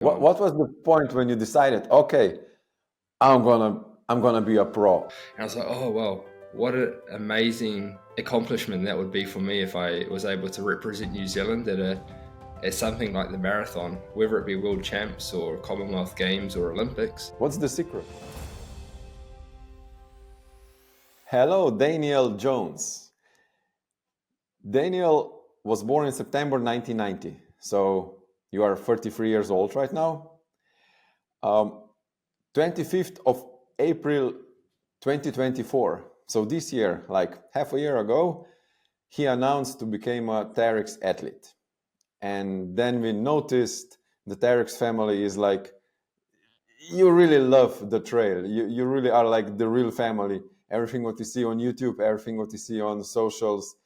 What was the point when you decided, okay, I'm gonna be a pro? And I was like, oh, well, what an amazing accomplishment that would be for me if I was able to represent New Zealand at something like the marathon, whether it be World Champs or Commonwealth Games or Olympics. What's the secret? Hello, Daniel Jones. Daniel was born in September 1990, so you are 33 years old right now. 25th of April 2024, so this year, like half a year ago, he announced to become a Terrex athlete. And then we noticed the Terrex family is like, you really love the trail. You really are like the real family. Everything what you see on YouTube, everything what you see on socials,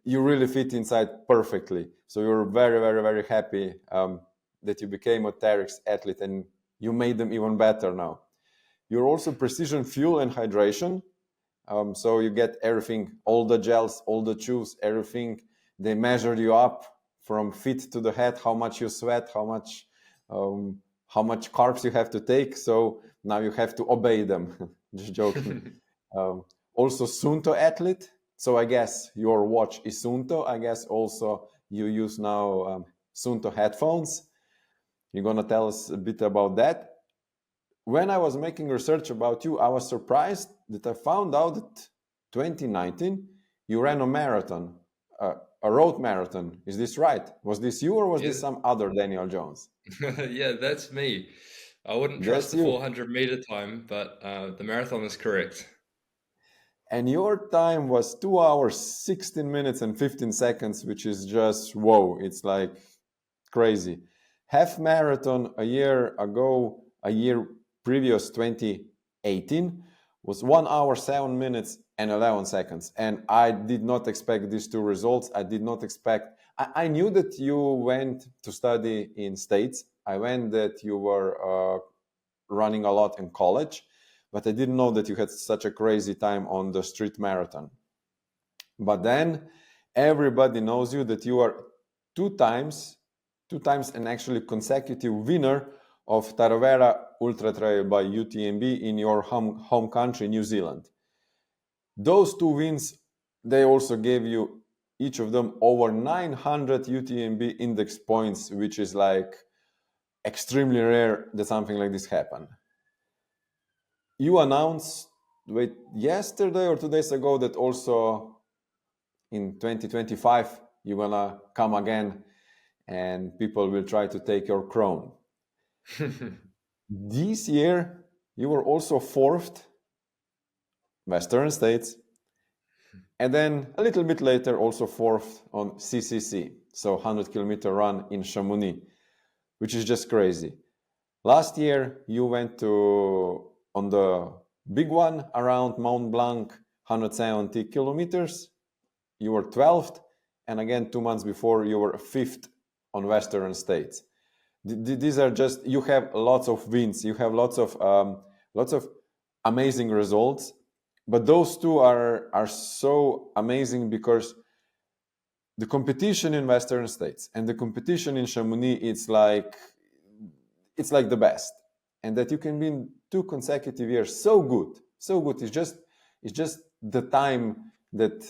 you really fit inside perfectly. So you're very, very, very happy that you became a Terrex athlete and you made them even better now. You're also precision fuel and hydration. So you get everything, all the gels, all the chews, everything. They measured you up from feet to the head, how much you sweat, how much carbs you have to take. So now you have to obey them. Just joking. Also Sunto athlete. So I guess your watch is Sunto. I guess also you use now Sunto headphones. You're going to tell us a bit about that. When I was making research about you, I was surprised that I found out that 2019 you ran a marathon, a road marathon. Is this right? Was this you or was this some other Daniel Jones? Yeah, that's me. I wouldn't trust That's the you. 400-meter time, but the marathon is correct. And your time was 2 hours, 16 minutes and 15 seconds, which is just, whoa, it's like crazy. Half marathon a year ago, a year previous, 2018, was 1 hour, 7 minutes and 11 seconds. And I did not expect these two results. I did not expect, I knew that you went to study in States. I went that you were running a lot in college, but I didn't know that you had such a crazy time on the street marathon. But then everybody knows you that you are two times and actually consecutive winner of Taravera Ultra Trail by UTMB in your home country, New Zealand. Those two wins, they also gave you each of them over 900 UTMB index points, which is like extremely rare that something like this happened. You announced yesterday or 2 days ago that also in 2025 you're gonna come again and people will try to take your crown. This year you were also fourth Western States, and then a little bit later also fourth on CCC, so 100-kilometer run in Chamonix, which is just crazy. Last year you went on the big one around Mount Blanc, 170 kilometers. You were 12th, and again 2 months before you were 5th on Western States. These are just, you have lots of wins, you have lots of amazing results, but those two are so amazing because the competition in Western States and the competition in Chamonix, it's like the best. And that you can win 2 consecutive years, so good. It's just the time that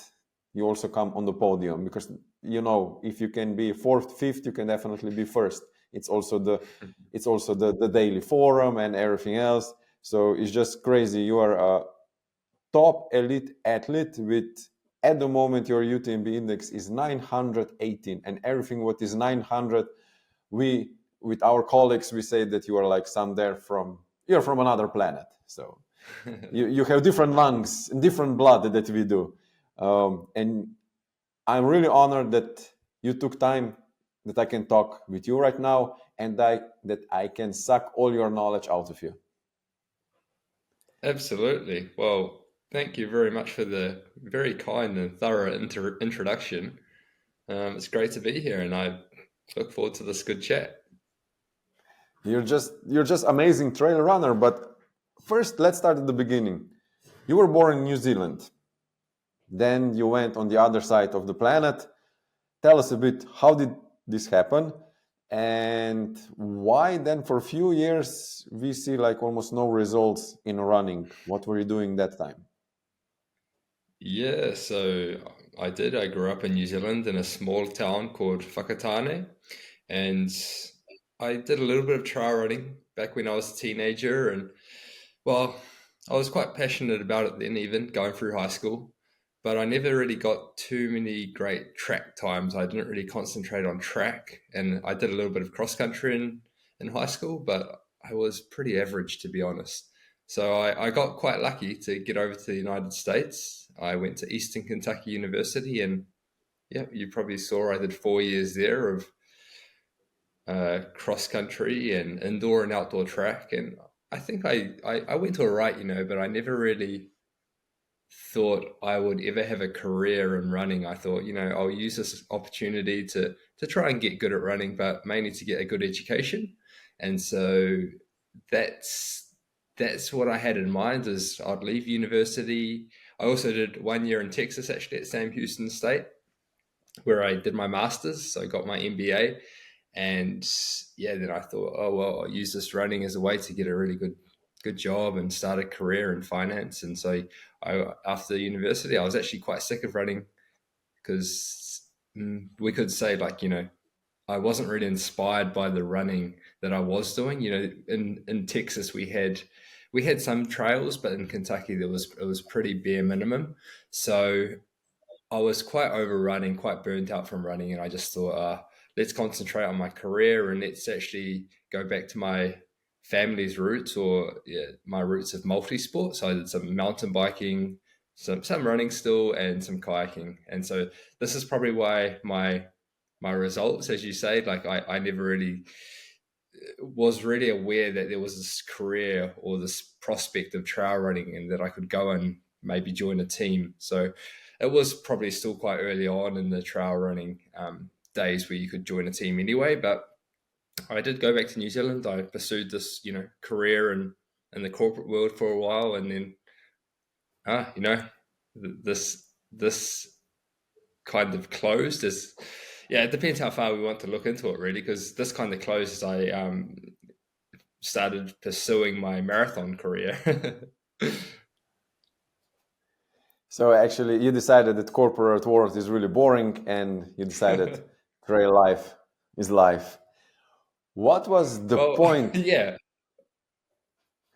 you also come on the podium, because if you can be 4th, 5th, you can definitely be 1st. It's also the daily forum and everything else. So it's just crazy. You are a top elite athlete with, at the moment, your UTMB index is 918, and everything what is 900, with our colleagues, we say that you are like you're from another planet. So you have different lungs and different blood that we do. And I'm really honored that you took time that I can talk with you right now, and that I can suck all your knowledge out of you. Absolutely. Well, thank you very much for the very kind and thorough introduction. It's great to be here, and I look forward to this good chat. You're just amazing trail runner. But first, let's start at the beginning. You were born in New Zealand. Then you went on the other side of the planet. Tell us a bit, how did this happen? And why then for a few years we see like almost no results in running? What were you doing that time? Yeah, so I did. I grew up in New Zealand in a small town called Whakatane, and I did a little bit of trail running back when I was a teenager. And well, I was quite passionate about it then, even going through high school, but I never really got too many great track times. I didn't really concentrate on track, and I did a little bit of cross country in high school, but I was pretty average, to be honest. So I got quite lucky to get over to the United States. I went to Eastern Kentucky University, and yeah, you probably saw I did 4 years there of cross country and indoor and outdoor track. And I think I went all right, but I never really thought I would ever have a career in running. I thought, I'll use this opportunity to try and get good at running, but mainly to get a good education. And so that's that's what I had in mind is I'd leave university. I also did 1 year in Texas, actually, at Sam Houston State, where I did my master's. So I got my MBA. And yeah, then I thought, oh, well, I'll use this running as a way to get a really good job and start a career in finance. And so after university, I was actually quite sick of running because we could say I wasn't really inspired by the running that I was doing. In Texas we had some trails, but in Kentucky it was pretty bare minimum. So I was quite over running, quite burnt out from running, and I just thought, let's concentrate on my career and let's actually go back to my family's roots or my roots of multi-sport. So I did some mountain biking, some running still, and some kayaking. And so this is probably why my results, as you say, like I never really was really aware that there was this career or this prospect of trail running and that I could go and maybe join a team. So it was probably still quite early on in the trail running days where you could join a team anyway. But I did go back to New Zealand. I pursued this, career in the corporate world for a while, and then, this kind of closed as yeah, it depends how far we want to look into it, really, because this kind of closed as I started pursuing my marathon career. So actually, you decided that corporate world is really boring, and you decided trail life is life. What was the Well, point? yeah,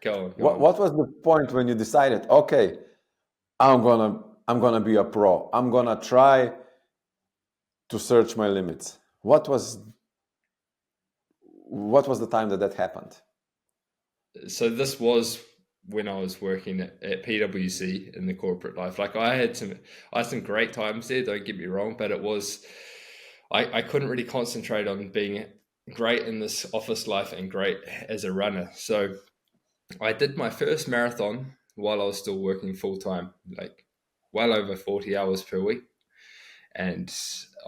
go on, go What on. what was the point when you decided, okay, I'm gonna be a pro. I'm gonna try to search my limits. What was the time that happened? So this was when I was working at PwC in the corporate life. Like I had some great times there, don't get me wrong, but it was I couldn't really concentrate on being great in this office life and great as a runner. So I did my first marathon while I was still working full time, like well over 40 hours per week. And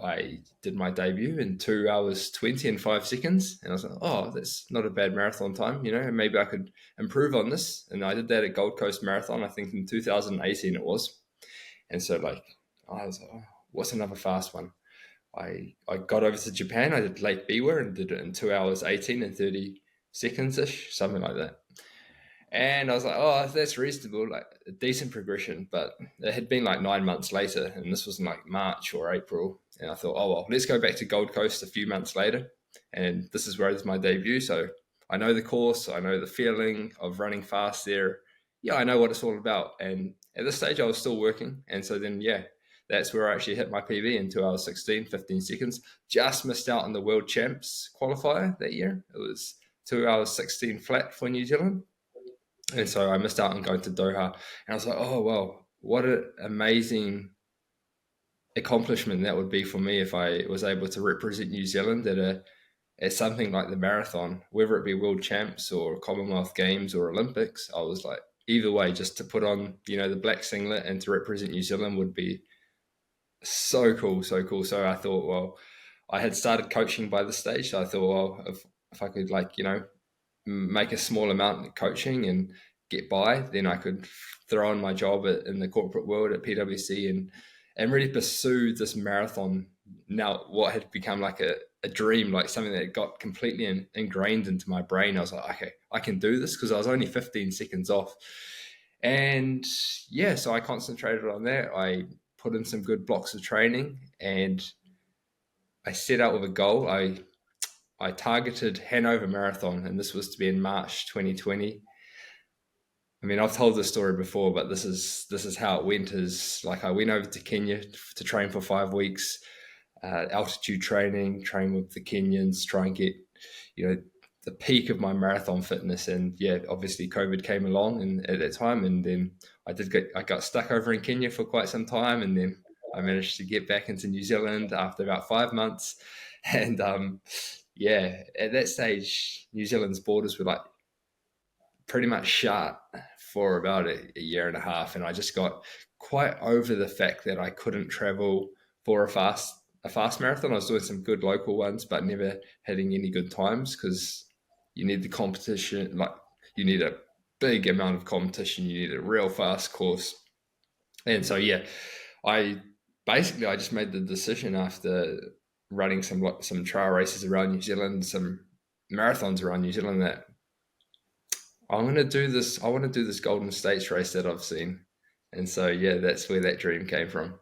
I did my debut in 2 hours 20 and 5 seconds. And I was like, oh, that's not a bad marathon time, and maybe I could improve on this. And I did that at Gold Coast Marathon, I think in 2018 it was. And so I was like, oh, what's another fast one? I got over to Japan. I did Lake Biwa and did it in 2 hours 18 and 30 seconds ish, something like that. And I was like, oh, that's reasonable, like a decent progression. But it had been like 9 months later, and this was in like March or April. And I thought, oh, well, let's go back to Gold Coast a few months later. And this is where it's my debut. So I know the course, I know the feeling of running fast there. Yeah, I know what it's all about. And at this stage, I was still working. And so then, yeah, that's where I actually hit my PB in 2 hours 16, 15 seconds. Just missed out on the World Champs qualifier that year. It was 2 hours 16 flat for New Zealand. And so I missed out on going to Doha. And I was like, oh, well, what an amazing accomplishment that would be for me if I was able to represent New Zealand at something like the marathon, whether it be World Champs or Commonwealth Games or Olympics. I was like, either way, just to put on, the black singlet and to represent New Zealand would be so cool, so cool. So I thought, well, I had started coaching by this stage. So I thought, well, if I could make a small amount of coaching and get by, then I could throw on my job in the corporate world at PwC and really pursue this marathon. Now, what had become like a dream, like something that got completely ingrained into my brain. I was like, okay, I can do this, because I was only 15 seconds off. And yeah, so I concentrated on that. I put in some good blocks of training, and I set out with a goal. I targeted Hanover Marathon, and this was to be in March 2020. I mean, I've told this story before, but this is how it went. Is like I went over to Kenya to train for 5 weeks, altitude training, train with the Kenyans, try and get, the peak of my marathon fitness. And yeah, obviously COVID came along and at that time, and then I got stuck over in Kenya for quite some time, and then I managed to get back into New Zealand after about 5 months. And yeah, at that stage, New Zealand's borders were like pretty much shut for about a year and a half, and I just got quite over the fact that I couldn't travel for a fast marathon. I was doing some good local ones, but never hitting any good times, because you need the competition. Like, you need a big amount of competition. You need a real fast course. And so yeah, I just made the decision after running some trail races around New Zealand, some marathons around New Zealand, that I want to do this Golden States race that I've seen. And so, yeah, that's where that dream came from.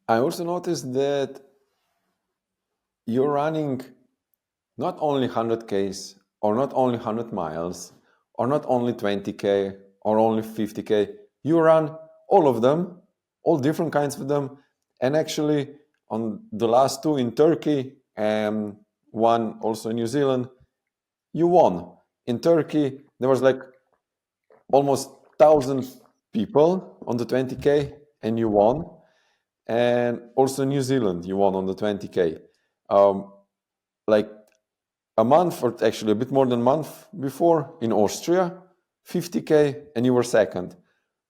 I also noticed that you're running not only 100Ks, or not only 100 miles, or not only 20K, or only 50K. You run all of them, all different kinds of them. And actually, on the last two in Turkey and one also in New Zealand, you won. In Turkey, there was like almost 1,000 people on the 20K, and you won. And also New Zealand, you won on the 20K. Like a month, or actually a bit more than a month before, in Austria, 50K, and you were second.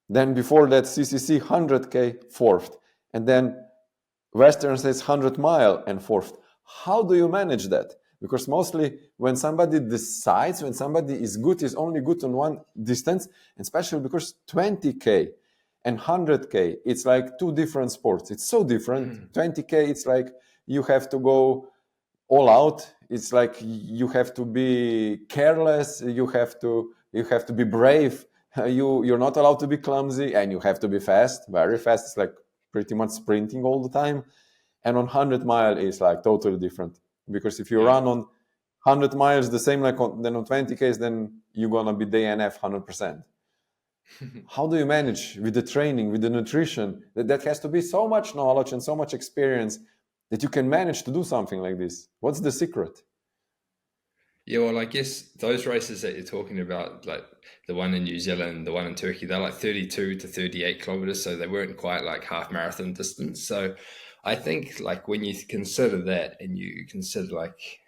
Then before that, CCC 100K, fourth. And then Western States 100 mile and fourth. How do you manage that? Because mostly when somebody decides, when somebody is good, is only good on one distance, and especially because 20K and 100K, it's like two different sports. It's so different. 20K, it's like you have to go all out. It's like you have to be careless. You have to be brave. You're not allowed to be clumsy, and you have to be fast, very fast. It's like pretty much sprinting all the time. And on 100 mile is like totally different, because if you run on 100 miles the same like than on 20Ks, then you're gonna be DNF 100%. How do you manage with the training, with the nutrition? That has to be so much knowledge and so much experience that you can manage to do something like this. What's the secret? Yeah, well, I guess those races that you're talking about, like the one in New Zealand, the one in Turkey, they're like 32 to 38 kilometers, so they weren't quite like half marathon distance. So I think, like, when you consider that, and you consider like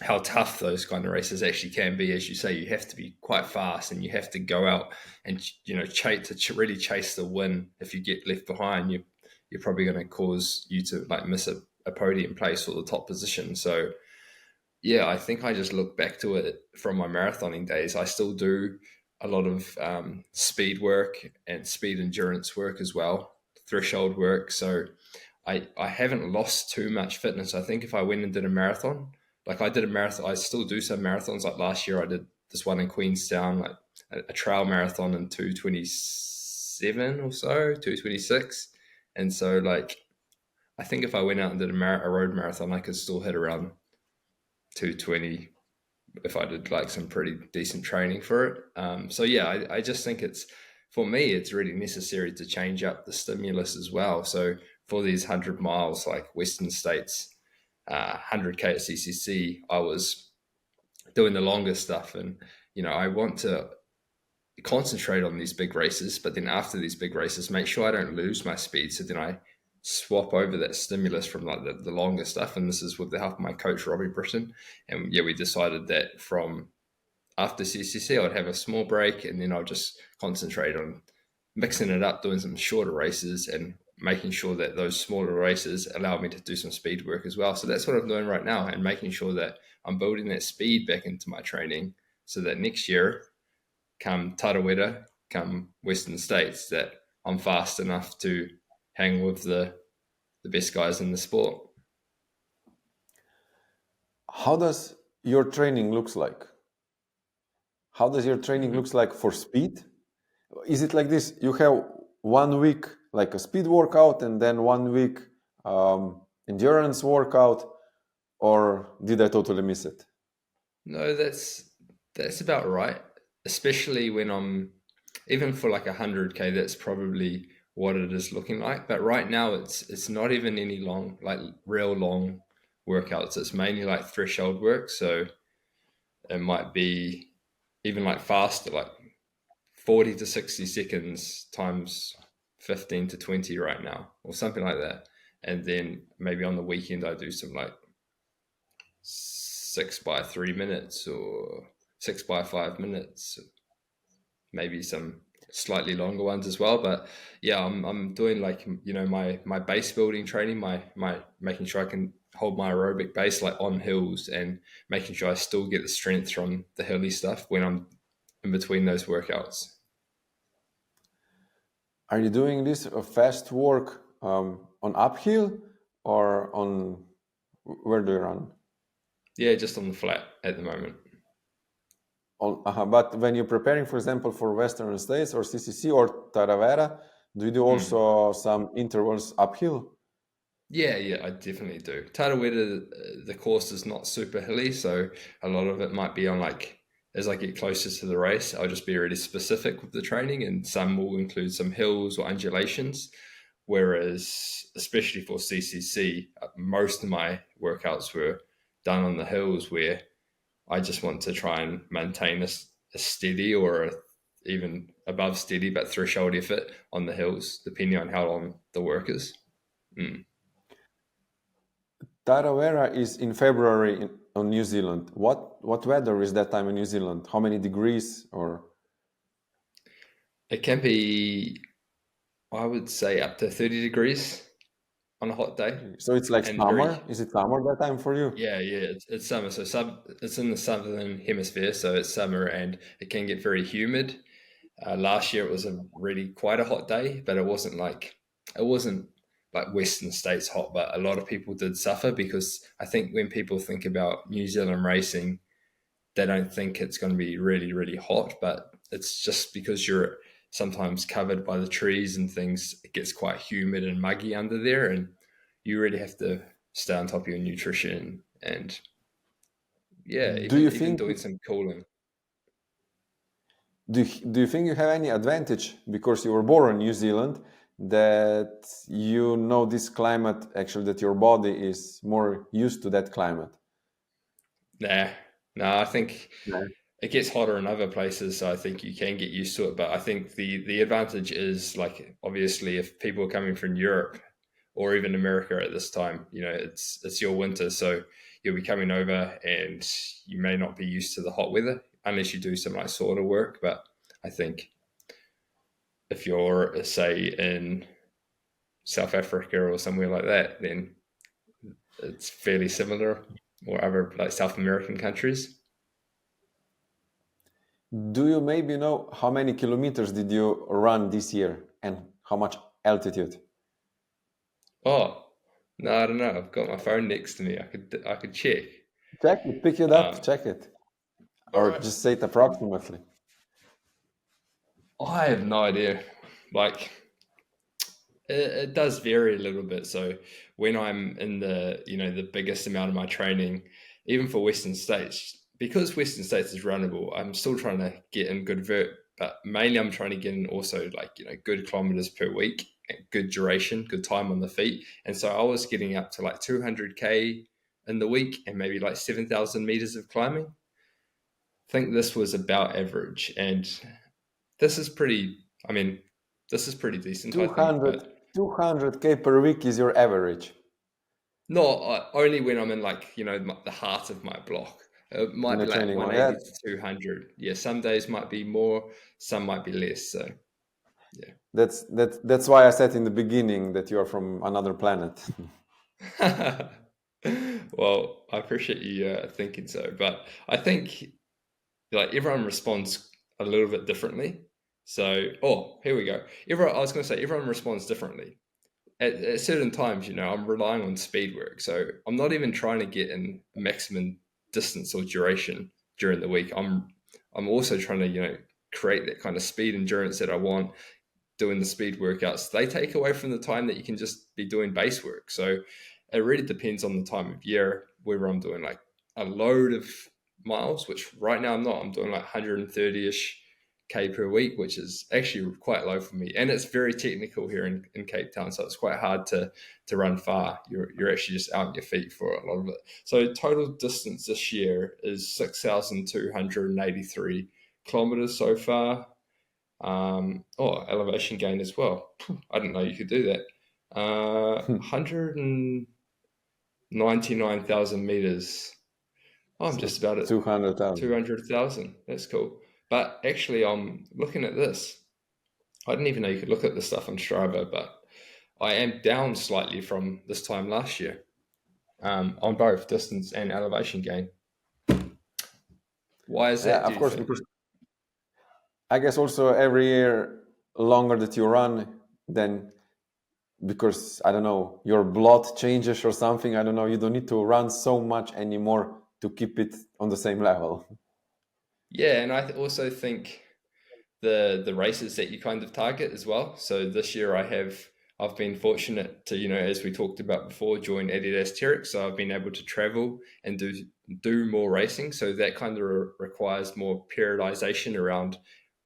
how tough those kind of races actually can be, as you say, you have to be quite fast, and you have to go out and really chase the win. If you get left behind, you're probably going to cause you to like miss a podium place or the top position. So yeah, I think I just look back to it from my marathoning days. I still do a lot of speed work and speed endurance work as well, threshold work. So I haven't lost too much fitness. I think if I went and did a marathon, like I did a marathon, I still do some marathons. Like last year, I did this one in Queenstown, like a trail marathon in 2:27 or so, 2:26. And so, like, I think if I went out and did a road marathon, I could still hit around 2:20 if I did like some pretty decent training for it. So yeah, I just think for me, it's really necessary to change up the stimulus as well. So for these 100 miles, like Western States, 100K at CCC, I was doing the longer stuff. And, I want to concentrate on these big races, but then after these big races, make sure I don't lose my speed. So then I swap over that stimulus from like the longer stuff. And this is with the help of my coach, Robbie Britton. And yeah, we decided that from after CCC, I'd have a small break, and then I'll just concentrate on mixing it up, doing some shorter races, and making sure that those smaller races allow me to do some speed work as well. So that's what I'm doing right now, and making sure that I'm building that speed back into my training, so that next year, come Tarawera, come Western States, that I'm fast enough to hang with the the best guys in the sport. How does your training looks like? How does your training looks like for speed? Is it like this? You have 1 week like a speed workout and then 1 week endurance workout, or did I totally miss it? No, that's about right. Especially when I'm even for like 100K, that's probably what it is looking like. But right now, it's not even any long, like real long workouts. It's mainly like threshold work. So it might be even like faster, like 40 to 60 seconds times 15 to 20 right now, or something like that. And then maybe on the weekend, I do some like 6 by 3 minutes or 6 by 5 minutes, maybe some slightly longer ones as well. But yeah, I'm doing like, my base building training, my making sure I can hold my aerobic base like on hills, and making sure I still get the strength from the hilly stuff when I'm in between those workouts. Are you doing this fast work on uphill or on where do you run? Yeah, just on the flat at the moment. But when you're preparing, for example, for Western States or CCC or Taravera, do you do also some intervals uphill? Yeah, I definitely do. Tarawera, the course is not super hilly, so a lot of it might be on like as I get closer to the race, I'll just be really specific with the training, and some will include some hills or undulations. Whereas, especially for CCC, most of my workouts were done on the hills where I just want to try and maintain a steady or even above steady but threshold effort on the hills, depending on how long the work is. Mm. Taravera is in February on New Zealand. What weather is that time in New Zealand? How many degrees? Or It can be, I would say, up to 30 degrees on a hot day, so it's like and very, summer? Is it summer that time for you? yeah, it's summer. So it's in the southern hemisphere, so it's summer, and it can get very humid. Last year it was a really quite a hot day, but it wasn't like Western States hot, but a lot of people did suffer because I think when people think about New Zealand racing, they don't think it's going to be really, really hot, but it's just because you're sometimes covered by the trees and things, it gets quite humid and muggy under there, and you really have to stay on top of your nutrition and yeah, Do you even think doing some cooling. do you think you have any advantage because you were born in New Zealand, that you know this climate, actually that your body is more used to that climate? Nah, no, I think Yeah. it gets hotter in other places, so I think you can get used to it. But I think the advantage is like obviously if people are coming from Europe or even America at this time, it's your winter, so you'll be coming over and you may not be used to the hot weather unless you do some like sort of work. But I think if you're say in South Africa or somewhere like that, then it's fairly similar, or other like South American countries. Do you maybe know how many kilometers did you run this year and how much altitude? Oh, no, I don't know. I've got my phone next to me. I could check. Check it, pick it up, Um, check it, all or right. just say it approximately. I have no idea. Like it does vary a little bit. So when I'm in the biggest amount of my training, even for Western States, because Western States is runnable, I'm still trying to get in good vert, but mainly I'm trying to get in also like good kilometers per week, good duration, good time on the feet, and so I was getting up to like 200K in the week and maybe like 7,000 meters of climbing. I think this was about average, and this is pretty. I mean, this is pretty decent, I think, 200, but 200K per week is your average not only when I'm in like the heart of my block. It in might a be like training one. 180 Yeah, to 200. Yeah, some days might be more, some might be less. So that's why I said in the beginning that you are from another planet. yeah. Well, I appreciate you thinking so, but I think like everyone responds a little bit differently. So, oh, here we go. I was going to say everyone responds differently. at certain times, I'm relying on speed work. So I'm not even trying to get in maximum distance or duration during the week. I'm also trying to, create that kind of speed endurance that I want doing the speed workouts. They take away from the time that you can just be doing base work. So it really depends on the time of year, whether I'm doing like a load of miles, which right now I'm not. I'm doing like 130-ish K per week, which is actually quite low for me. And it's very technical here in Cape Town. So it's quite hard to run far. You're actually just out on your feet for a lot of it. So total distance this year is 6,283 kilometers so far. Elevation gain as well. I didn't know you could do that. 199,000 meters. Oh, I'm So just about at 200,000. 200,000. That's cool. But actually, I'm looking at this. I didn't even know you could look at this stuff on Strava, but I am down slightly from this time last year on both distance and elevation gain. Why is Yeah, that, do of you course, think? because I guess also every year longer that you run, then because I don't know, your blood changes or something. I don't know. You don't need to run so much anymore to keep it on the same level. Yeah, and I also think the races that you kind of target as well. So this year I've been fortunate to, as we talked about before, join Adidas Terrex. So I've been able to travel and do more racing. So that kind of requires more periodization around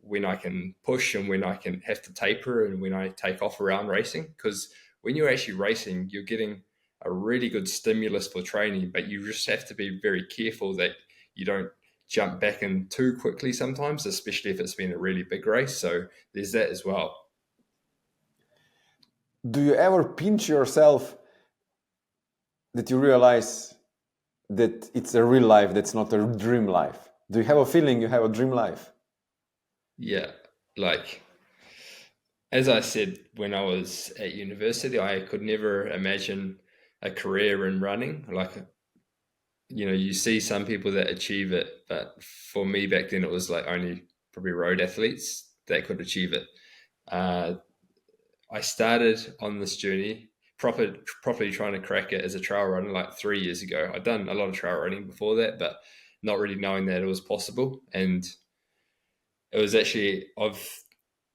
when I can push and when I can have to taper and when I take off around racing. Because when you're actually racing, you're getting a really good stimulus for training, but you just have to be very careful that you don't jump back in too quickly sometimes, especially if it's been a really big race. So there's that as well. Do you ever pinch yourself that you realize that it's a real life, that's not a dream life? Do you have a feeling you have a dream life? Yeah. Like, as I said, when I was at university, I could never imagine a career in running. Like, you see some people that achieve it, but for me back then, it was like only probably road athletes that could achieve it. Uh, I started on this journey properly trying to crack it as a trail runner like 3 years ago. I'd done a lot of trail running before that, but not really knowing that it was possible. And it was actually with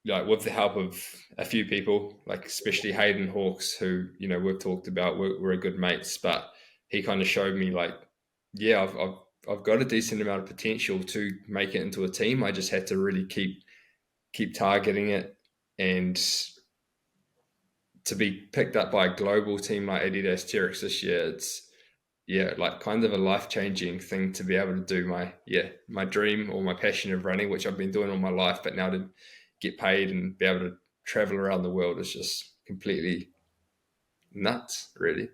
the help of a few people, like especially Hayden Hawks, who we've talked about, we're good mates. But he kind of showed me like, yeah, I've got a decent amount of potential to make it into a team. I just had to really keep targeting it and to be picked up by a global team like Adidas Terrex this year, it's like kind of a life-changing thing to be able to do my dream or my passion of running, which I've been doing all my life, but now to get paid and be able to travel around the world is just completely nuts, really.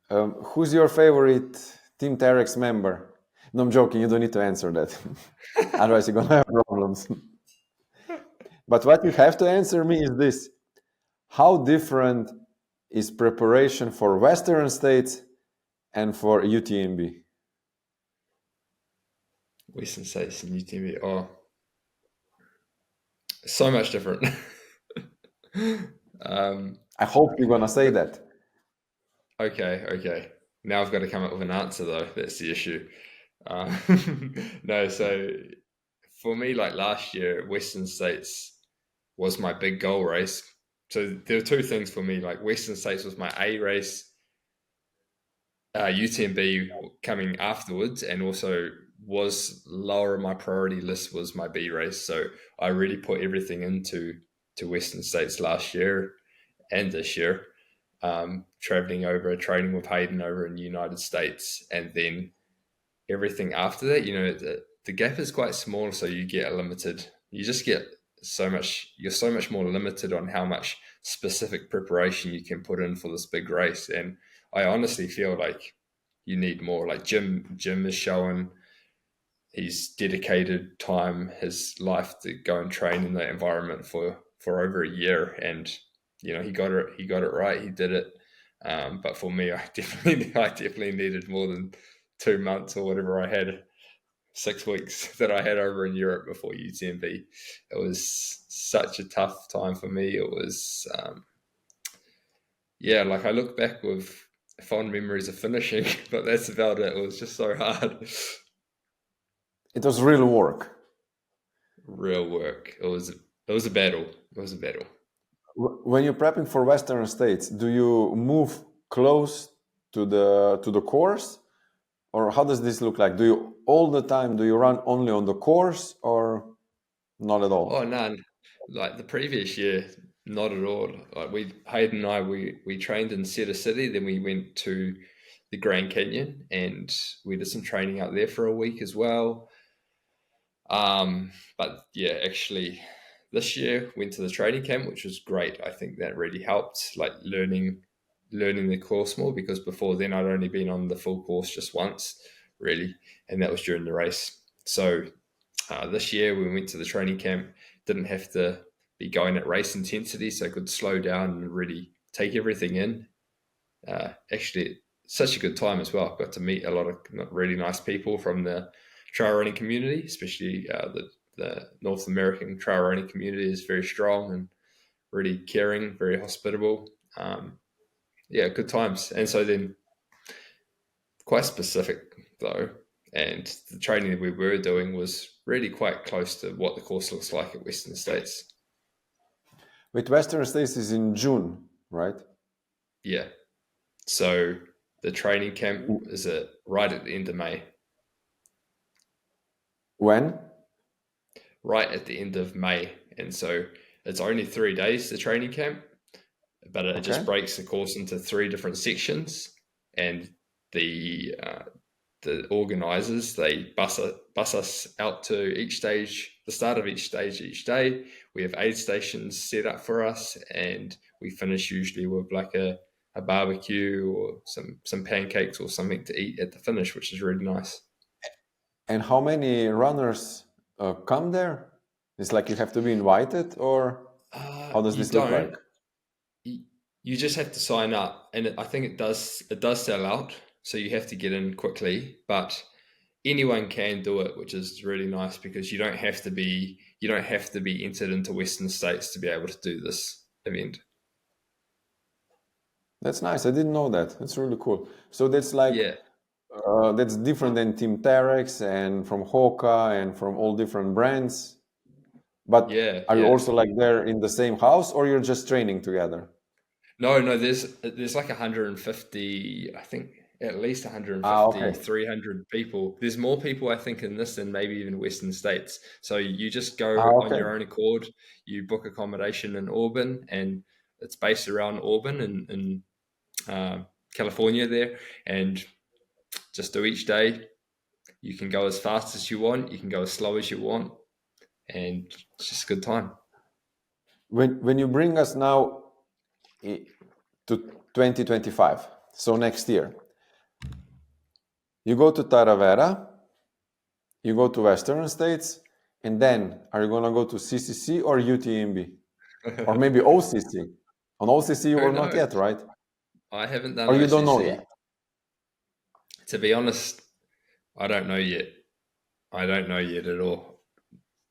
Who's your favorite Team Terex member? No, I'm joking. You don't need to answer that. Otherwise, you're gonna have problems. But what you have to answer me is this: how different is preparation for Western states and for UTMB? Western States and UTMB, oh, so much different. um, I hope you're gonna say that. okay. Now I've got to come up with an answer though. That's the issue. Uh, no, so for me, like last year, Western States was my big goal race. So there were two things for me. Like Western States was my A race, UTMB coming afterwards, and also was lower on my priority list was my B race. So I really put everything to Western States last year and this year, traveling over, training with Hayden over in the United States, and then everything after that, the gap is quite small, so you get a limited. You just get so much. You're so much more limited on how much specific preparation you can put in for this big race, and I honestly feel like you need more. Like Jim is showing he's dedicated time, his life to go and train in that environment for over a year, and he got it right. He did it. But for me, I definitely needed more than 2 months or whatever I had, 6 weeks that I had over in Europe before UTMB. It was such a tough time for me. It was yeah, like I look back with fond memories of finishing, but that's about it. It was just so hard. It was real work. Real work. It was a battle. It was a battle. When you're prepping for Western States, do you move close to the course, or how does this look like? Do you all the time do you run only on the course or not at Oh all? no, like the previous year, not at all. Like Hayden and I, we trained in Cedar City, then we went to the Grand Canyon and we did some training out there for a week as well. But yeah, actually, this year went to the training camp, which was great. I think that really helped, like learning the course more because before then I'd only been on the full course just once, really, and that was during the race. So this year we went to the training camp, didn't have to be going at race intensity, so I could slow down and really take everything in. Actually, such a good time as well. Got to meet a lot of really nice people from the trail running community, especially the North American trail running community is very strong and really caring, very hospitable. Yeah, good times. And so then quite specific though. And the training that we were doing was really quite close to what the course looks like at Western States. With Western States is in June, right? Yeah. So the training camp is right at the end of May. When? Right at the end of May. And so it's only 3 days, the training camp, but it just Okay. breaks the course into 3 different sections. And the organizers, they bus us out to each stage, the start of each stage each day. We have aid stations set up for us, and we finish usually with like a barbecue or some pancakes or something to eat at the finish, which is really nice. And how many runners come there? It's like you have to be invited, or how does You this look don't. like? You just have to sign up, and I think it does sell out, so you have to get in quickly. But anyone can do it, which is really nice because you don't have to be entered into Western States to be able to do this event. That's nice. I didn't know that. That's really cool. So that's like Yeah, that's different than Team Terrex and from Hoka and from all different brands. But yeah, are you yeah. also like there in the same house, or you're just training together? No, no, there's like 150, I think at least Ah, 150, okay. 300 people. There's more people I think in this than maybe even Western States. So you just go Ah, on okay. your own accord, you book accommodation in Auburn, and it's based around Auburn in California there, and just do each day. You can go as fast as you want, you can go as slow as you want, and it's just a good time. When you bring us now to 2025, so next year, you go to Taravera, you go to Western States, and then are you gonna go to CCC or UTMB or maybe OCC? On OCC you Who were not yet, knows? right? I haven't done Or you don't know OCC. yet? To be honest, I don't know yet. I don't know yet at all.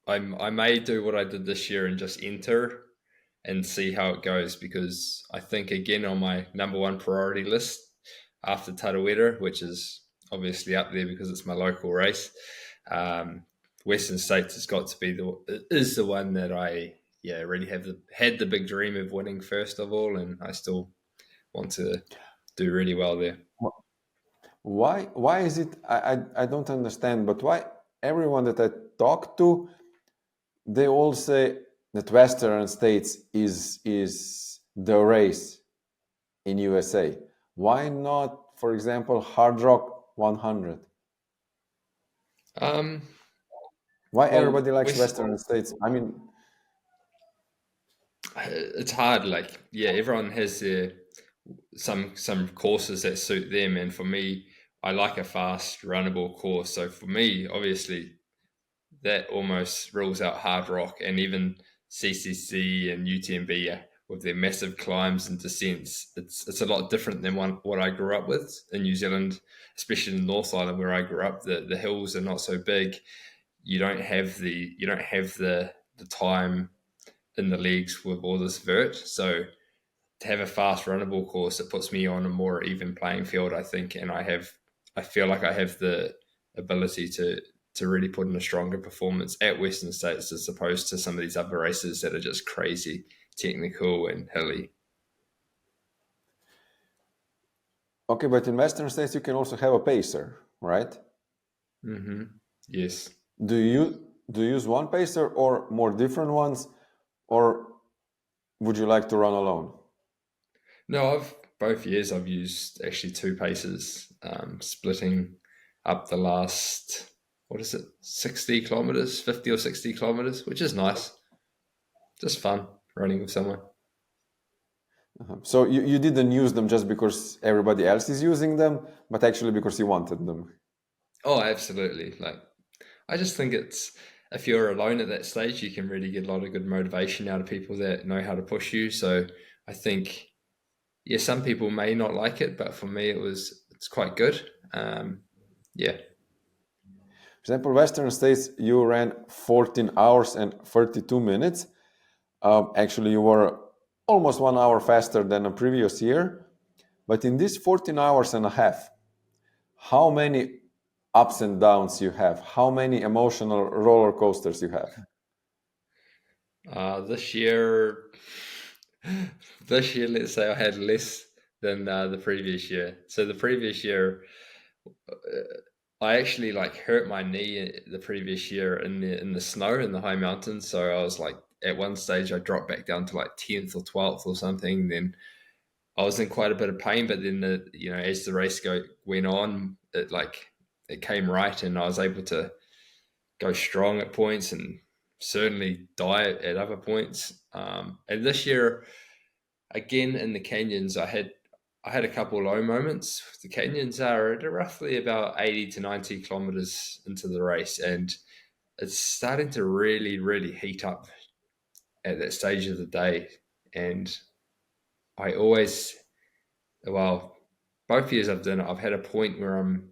I may do what I did this year and just enter and see how it goes because I think again on my number one priority list after Tarawera, which is obviously up there because it's my local race, um, Western States has got to be the one that I really had the big dream of winning first of all, and I still want to do really well there. Why is it I don't understand, but why everyone that I talk to, they all say that Western States is the race in USA. Why not, for example, Hard Rock 100? Um, Why well, everybody likes Western States? I mean, it's hard. Like, yeah, everyone has their some courses that suit them, and for me, I like a fast, runnable course. So for me, obviously, that almost rules out hard rock, and even CCC and UTMB with their massive climbs and descents. It's a lot different than what I grew up with in New Zealand, especially in the North Island where I grew up. The hills are not so big. You don't have the time in the legs with all this vert. So to have a fast runnable course, it puts me on a more even playing field, I think, and I feel like I have the ability to really put in a stronger performance at Western States as opposed to some of these other races that are just crazy technical and hilly. Okay, but in Western States you can also have a pacer, right? Mm-hmm. Yes. Do you use one pacer or more different ones, or would you like to run alone? No, I've both years I've used actually two paces, splitting up the last, what is it, 60 kilometers, 50 or 60 kilometers, which is nice. Just fun running with someone. So you didn't use them just because everybody else is using them, but actually because you wanted them. Oh, absolutely. Like, I just think it's, if you're alone at that stage, you can really get a lot of good motivation out of people that know how to push you. So I think, yeah, some people may not like it, but for me, it's quite good. Yeah. For example, Western States, you ran 14 hours and 32 minutes. Actually, you were almost 1 hour faster than the previous year. But in these 14 hours and a half, how many ups and downs you have? How many emotional roller coasters you have? This year, this year, let's say I had less than the previous year. So the previous year, I actually like hurt my knee the previous year in the snow in the high mountains. So I was like, at one stage, I dropped back down to like 10th or 12th or something. Then I was in quite a bit of pain, but then as the race went on, it came right, and I was able to go strong at points and certainly die at other points. And this year, again in the canyons, I had a couple low moments. The canyons are at roughly about 80 to 90 kilometers into the race, and it's starting to really, really heat up at that stage of the day. And I always, well, both years I've done it, I've had a point where I'm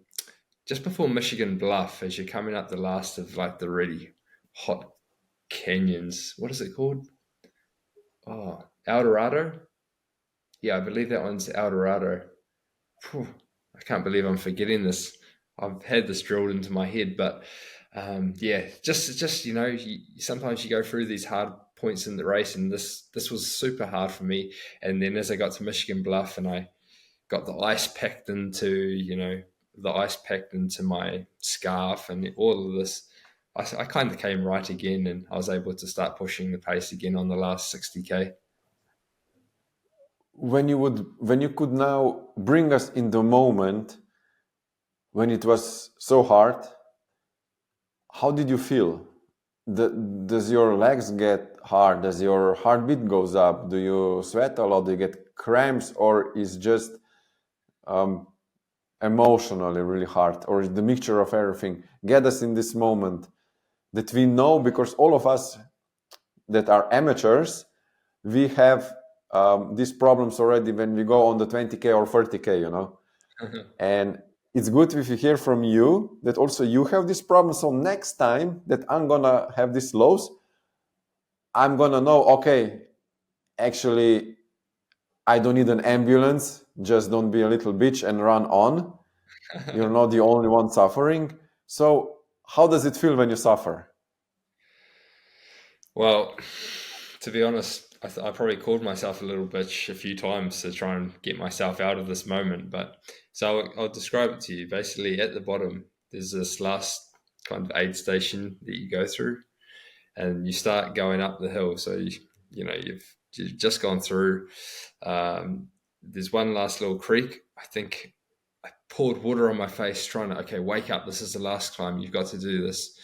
just before Michigan Bluff, as you're coming up the last of like the really hot canyons. What is it called? Oh, El Dorado. Yeah, I believe that one's El Dorado. Phew, I can't believe I'm forgetting this. I've had this drilled into my head, but yeah, just sometimes you go through these hard points in the race, and this was super hard for me. And then as I got to Michigan Bluff, and I got the ice packed into my scarf, and all of this, I kind of came right again, and I was able to start pushing the pace again on the last 60K. When you could now bring us in the moment when it was so hard, how did you feel? Does your legs get hard? Does your heartbeat goes up? Do you sweat a lot? Do you get cramps, or is just um, emotionally really hard, or is the mixture of everything? Get us in this moment that we know, because all of us that are amateurs, we have these problems already when we go on the 20K or 30K, and it's good if you hear from you that also you have this problem. So next time that I'm gonna have these lows, I'm gonna know, okay, actually I don't need an ambulance. Just don't be a little bitch and run on. You're not the only one suffering. So how does it feel when you suffer? Well, to be honest, I probably called myself a little bitch a few times to try and get myself out of this moment. But so I'll describe it to you. Basically, at the bottom, there's this last kind of aid station that you go through, and you start going up the hill. So you've just gone through. There's one last little creek. I think I poured water on my face, trying to wake up. This is the last climb. You've got to do this.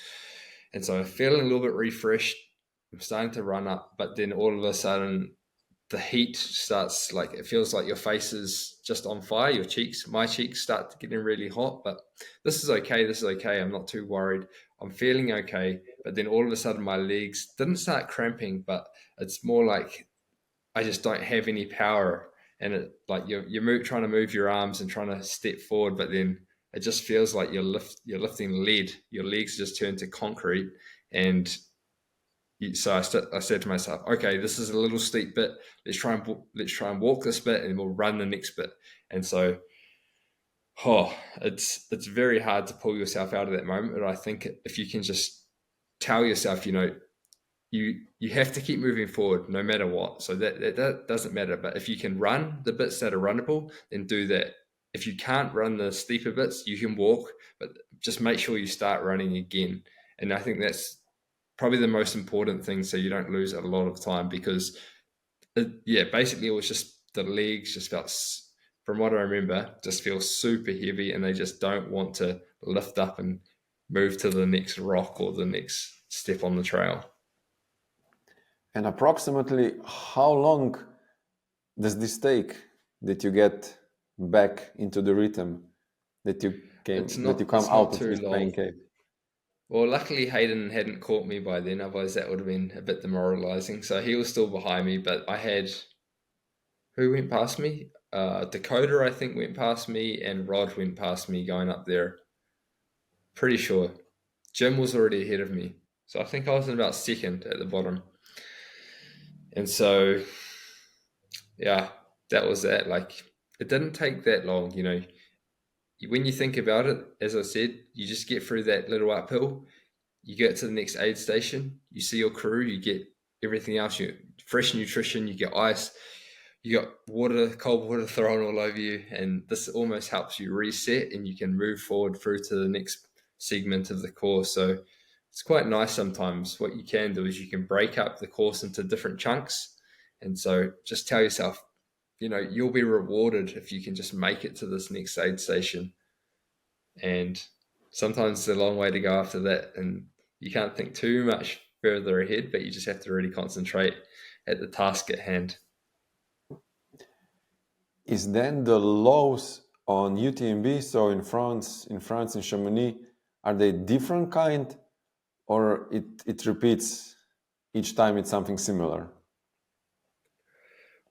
And so I'm feeling a little bit refreshed. I'm starting to run up, but then all of a sudden the heat starts, like, it feels like your face is just on fire. My cheeks start getting really hot, but this is okay. I'm not too worried. I'm feeling okay. But then all of a sudden my legs didn't start cramping, but it's more like I just don't have any power. And it, like you're trying to move your arms and trying to step forward, but then it just feels like you're lifting lead. Your legs just turn to concrete, and So I said to myself, okay, this is a little steep bit. Let's try and walk this bit, and we'll run the next bit. And so, it's very hard to pull yourself out of that moment. But I think if you can just tell yourself, you have to keep moving forward no matter what. So that doesn't matter. But if you can run the bits that are runnable, then do that. If you can't run the steeper bits, you can walk, but just make sure you start running again. And I think that's probably the most important thing, so you don't lose a lot of time, because basically it was just the legs just felt, from what I remember, just feel super heavy, and they just don't want to lift up and move to the next rock or the next step on the trail. And approximately how long does this take that you get back into the rhythm, that you come out of this pain cave? Well, luckily Hayden hadn't caught me by then, otherwise that would have been a bit demoralizing. So he was still behind me, but I had, who went past me? Dakota, I think, went past me, and Rod went past me going up there. Pretty sure. Jim was already ahead of me. So I think I was in about second at the bottom. And so, yeah, that was that. Like, it didn't take that long, When you think about it, as I said, you just get through that little uphill. You get to the next aid station, you see your crew, you get everything else, you fresh nutrition, you get ice, you got water, cold water thrown all over you, and this almost helps you reset, and you can move forward through to the next segment of the course. So it's quite nice sometimes. What you can do is you can break up the course into different chunks, and so just tell yourself, you'll be rewarded if you can just make it to this next aid station. And sometimes it's a long way to go after that, and you can't think too much further ahead, but you just have to really concentrate at the task at hand. Is then the lows on UTMB, so in France, in Chamonix, are they different kind, or it repeats each time it's something similar?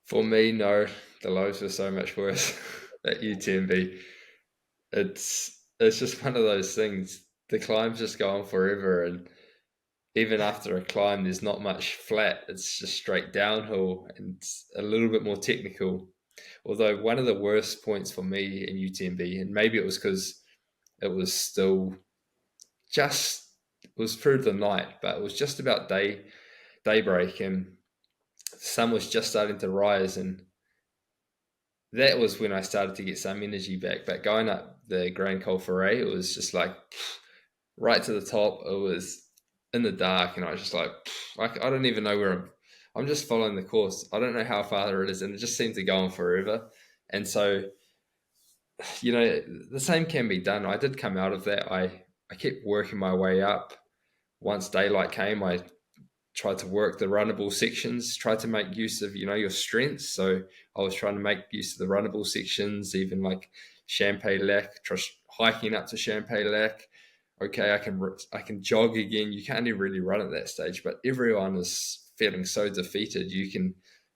For me, no. The lows were so much worse at UTMB. It's just one of those things. The climbs just go on forever, and even after a climb, there's not much flat. It's just straight downhill, and it's a little bit more technical. Although one of the worst points for me in UTMB, and maybe it was because it was still it was through the night, but it was just about daybreak, and the sun was just starting to rise, and that was when I started to get some energy back. But going up the Grand Col Ferret, it was just like right to the top. It was in the dark, and I was just like I don't even know where I'm just following the course. I don't know how far it is, and it just seemed to go on forever. And so, the same can be done. I did come out of that. I kept working my way up. Once daylight came, I tried to work the runnable sections, tried to make use of, your strengths. So I was trying to make use of the runnable sections, even like Champex-Lac, hiking up to Champex-Lac. Okay, I can jog again. You can't even really run at that stage, but everyone is feeling so defeated.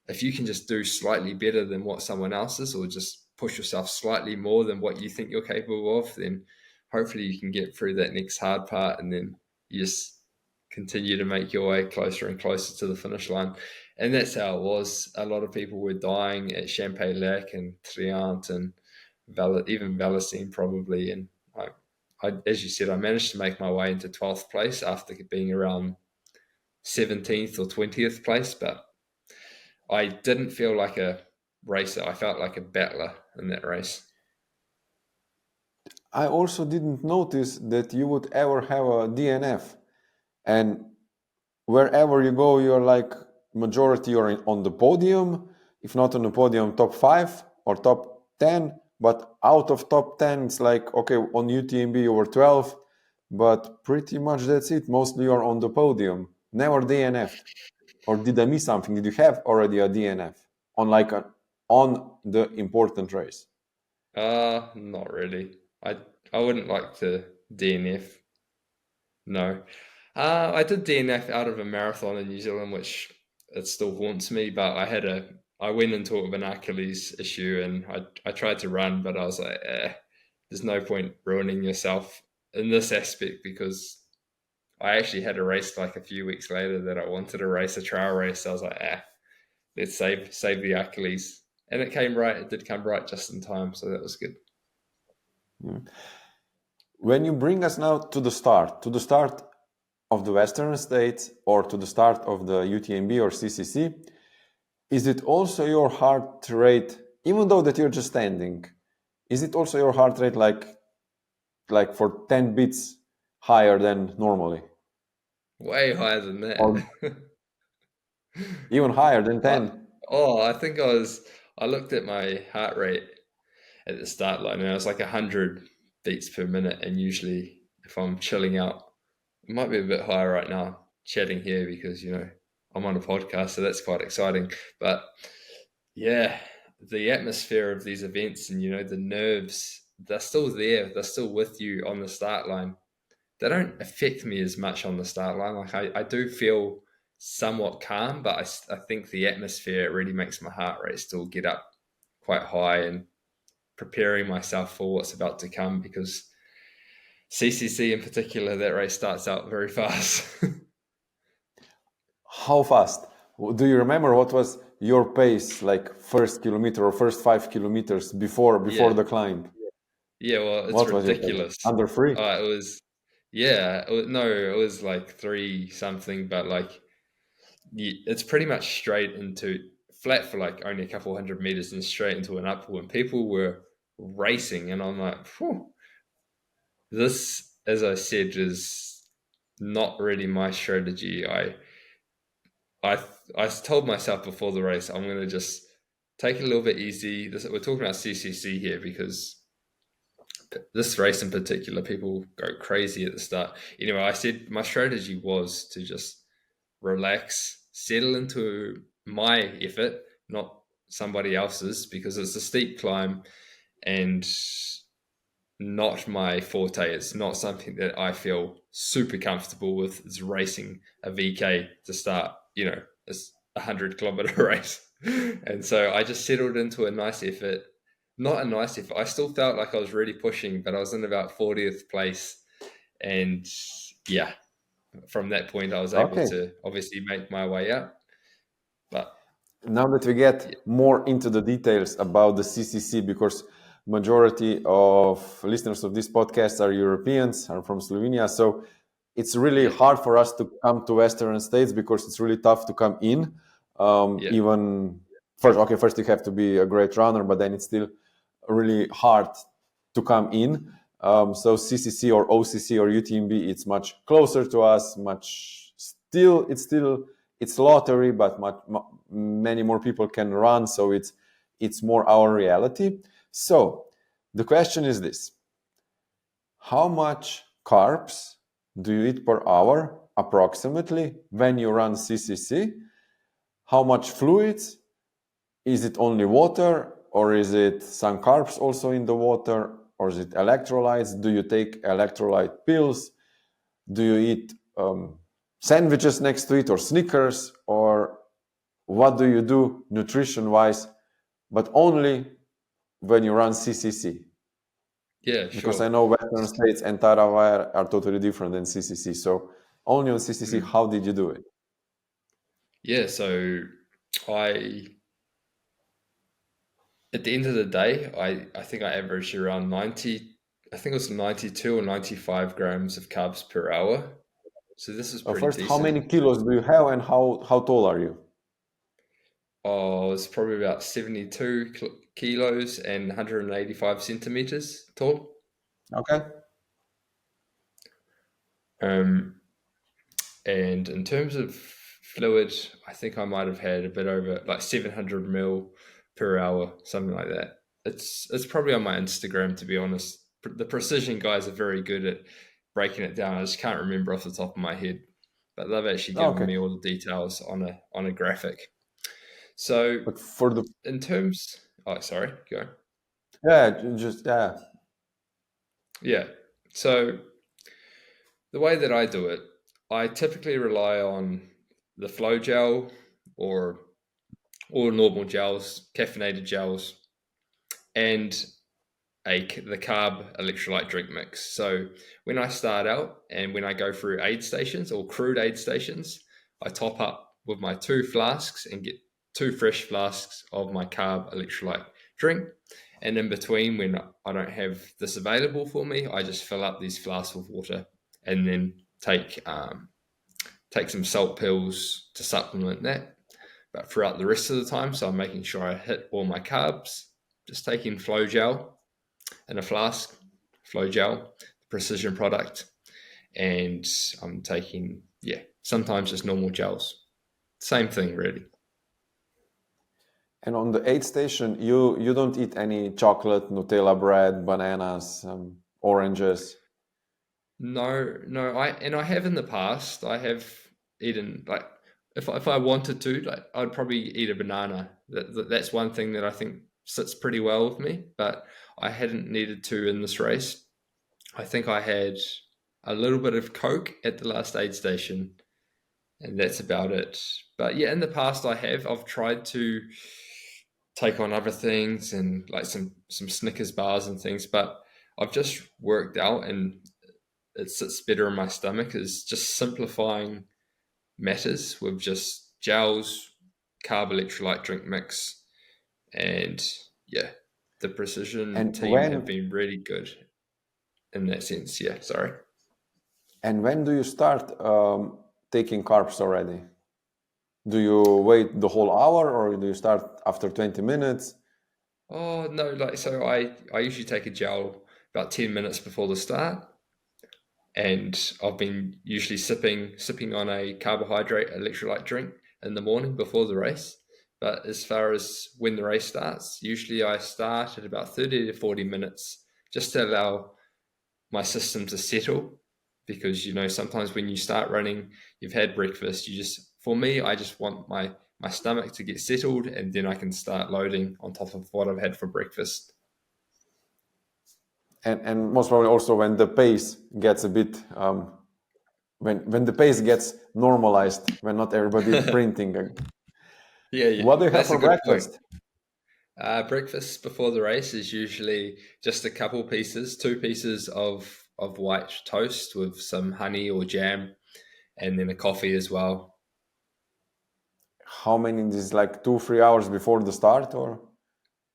If you can just do slightly better than what someone else is, or just push yourself slightly more than what you think you're capable of, then hopefully you can get through that next hard part, and then you just continue to make your way closer and closer to the finish line. And that's how it was. A lot of people were dying at Champex-Lac and Dreamt and even Valacine probably. And I, as you said, I managed to make my way into 12th place after being around 17th or 20th place, but I didn't feel like a racer. I felt like a battler in that race. I also didn't notice that you would ever have a DNF. And wherever you go, you're like majority you're on the podium, if not on the podium, top 5 or top 10. But out of top 10, it's like, okay, on UTMB you were 12, but pretty much that's it. Mostly you're on the podium. Never DNF'd. Or did I miss something? Did you have already a DNF on the important race? Not really. I wouldn't like to DNF. No. I did DNF out of a marathon in New Zealand, which it still haunts me, but I went into it with an Achilles issue, and I tried to run, but I was like, there's no point ruining yourself in this aspect, because I actually had a race like a few weeks later that I wanted to race, a trail race. So I was like, let's save the Achilles. And it came right. It did come right just in time. So that was good. Mm. When you bring us now to the start of the Western States or to the start of the UTMB or CCC, is it also your heart rate, even though that you're just standing, is it also your heart rate like for 10 beats higher than normally? Way higher than Or that. even higher than I, 10? I think I looked at my heart rate at the start line and I was like 100 beats per minute. And usually if I'm chilling out, it might be a bit higher right now, chatting here because, I'm on a podcast, so that's quite exciting. But yeah, the atmosphere of these events and, the nerves, they're still there. They're still with you on the start line. They don't affect me as much on the start line. Like I do feel somewhat calm, but I think the atmosphere really makes my heart rate still get up quite high and preparing myself for what's about to come because CCC in particular, that race starts out very fast. How fast? Do you remember what was your pace, like first kilometer or first 5 kilometers before Yeah. the climb? Yeah, well, it's What was your pace? ridiculous. Under three? It was, yeah, no, it was like three something, but like it's pretty much straight into flat for like only a couple 100 meters and straight into an uphill. And people were racing, and I'm like, whew, this, as I said, is not really my strategy. I I told myself before the race, I'm going to just take it a little bit easy. We're talking about CCC here because this race in particular, people go crazy at the start. Anyway, I said my strategy was to just relax, settle into my effort, not somebody else's, because it's a steep climb and not my forte. It's not something that I feel super comfortable with. Is racing a VK to start, it's 100-kilometer race. And so I just settled into a nice effort. Not a nice effort. I still felt like I was really pushing, but I was in about 40th place. And yeah, from that point, I was able Okay. to obviously make my way up. But Now that we get more into the details about the CCC, because majority of listeners of this podcast are Europeans, are from Slovenia, so it's really hard for us to come to Western States because it's really tough to come in. Even first you have to be a great runner, but then it's still really hard to come in. So CCC or OCC or UTMB, it's much closer to us. It's lottery, but many more people can run. So it's more our reality. So the question is this: how much carbs do you eat per hour approximately when you run CCC? How much fluids? Is it only water, or is it some carbs also in the water, or is it electrolytes? Do you take electrolyte pills? Do you eat sandwiches next to it or Snickers? Or what do you do nutrition-wise, but only when you run CCC? yeah, Because sure. I know Western States and Tarawire are totally different than CCC. So only on CCC, how did you do it? Yeah, so I at the end of the day, I think I averaged around 90, I think it was 92 or 95 grams of carbs per hour. So this is pretty First, how decent. many kilos do you have, and how tall are you? Oh, it's probably about 72 kilos and 185 centimeters tall. Okay. And in terms of fluid, I think I might have had a bit over like 700 mil per hour, something like that. It's probably on my Instagram, to be honest. The precision guys are very good at breaking it down. I just can't remember off the top of my head, but they've actually given Okay. me all the details on a graphic. So But for the in terms, sorry, go. yeah. Yeah. So the way that I do it, I typically rely on the flow gel or normal gels, caffeinated gels. And the carb electrolyte drink mix. So when I start out and when I go through aid stations or crude aid stations, I top up with my 2 flasks and get 2 fresh flasks of my carb electrolyte drink. And in between, when I don't have this available for me, I just fill up these flasks with water and then take some salt pills to supplement that. But throughout the rest of the time, so I'm making sure I hit all my carbs, just taking flow gel in a flask, flow gel, precision product, and I'm taking, sometimes just normal gels. Same thing, really. And on the aid station, you don't eat any chocolate, Nutella bread, bananas, oranges. No, I have in the past. I have eaten, like, if I wanted to, like, I'd probably eat a banana. That's one thing that I think sits pretty well with me, but I hadn't needed to in this race. I think I had a little bit of Coke at the last aid station, and that's about it. But yeah, in the past I've tried to take on other things and like some Snickers bars and things, but I've just worked out and it sits better in my stomach is just simplifying matters with just gels, carb electrolyte drink mix, and yeah, the precision And team have when been really good in that sense. Yeah, sorry. and when do you start taking carbs already? Do you wait the whole hour or do you start after 20 minutes? Oh no, like so I usually take a gel about 10 minutes before the start, and I've been usually sipping on a carbohydrate electrolyte drink in the morning before the race. But as far as when the race starts, usually I start at about 30 to 40 minutes just to allow my system to settle, because sometimes when you start running, you've had breakfast, for me, I just want my stomach to get settled, and then I can start loading on top of what I've had for breakfast. And most probably also when the pace gets a bit when the pace gets normalized, when not everybody is sprinting. Yeah, What do you have that's a for good point. breakfast? Breakfast before the race is usually just a couple pieces, 2 pieces of white toast with some honey or jam, and then a coffee as well. How many? This is like 2-3 hours before the start, or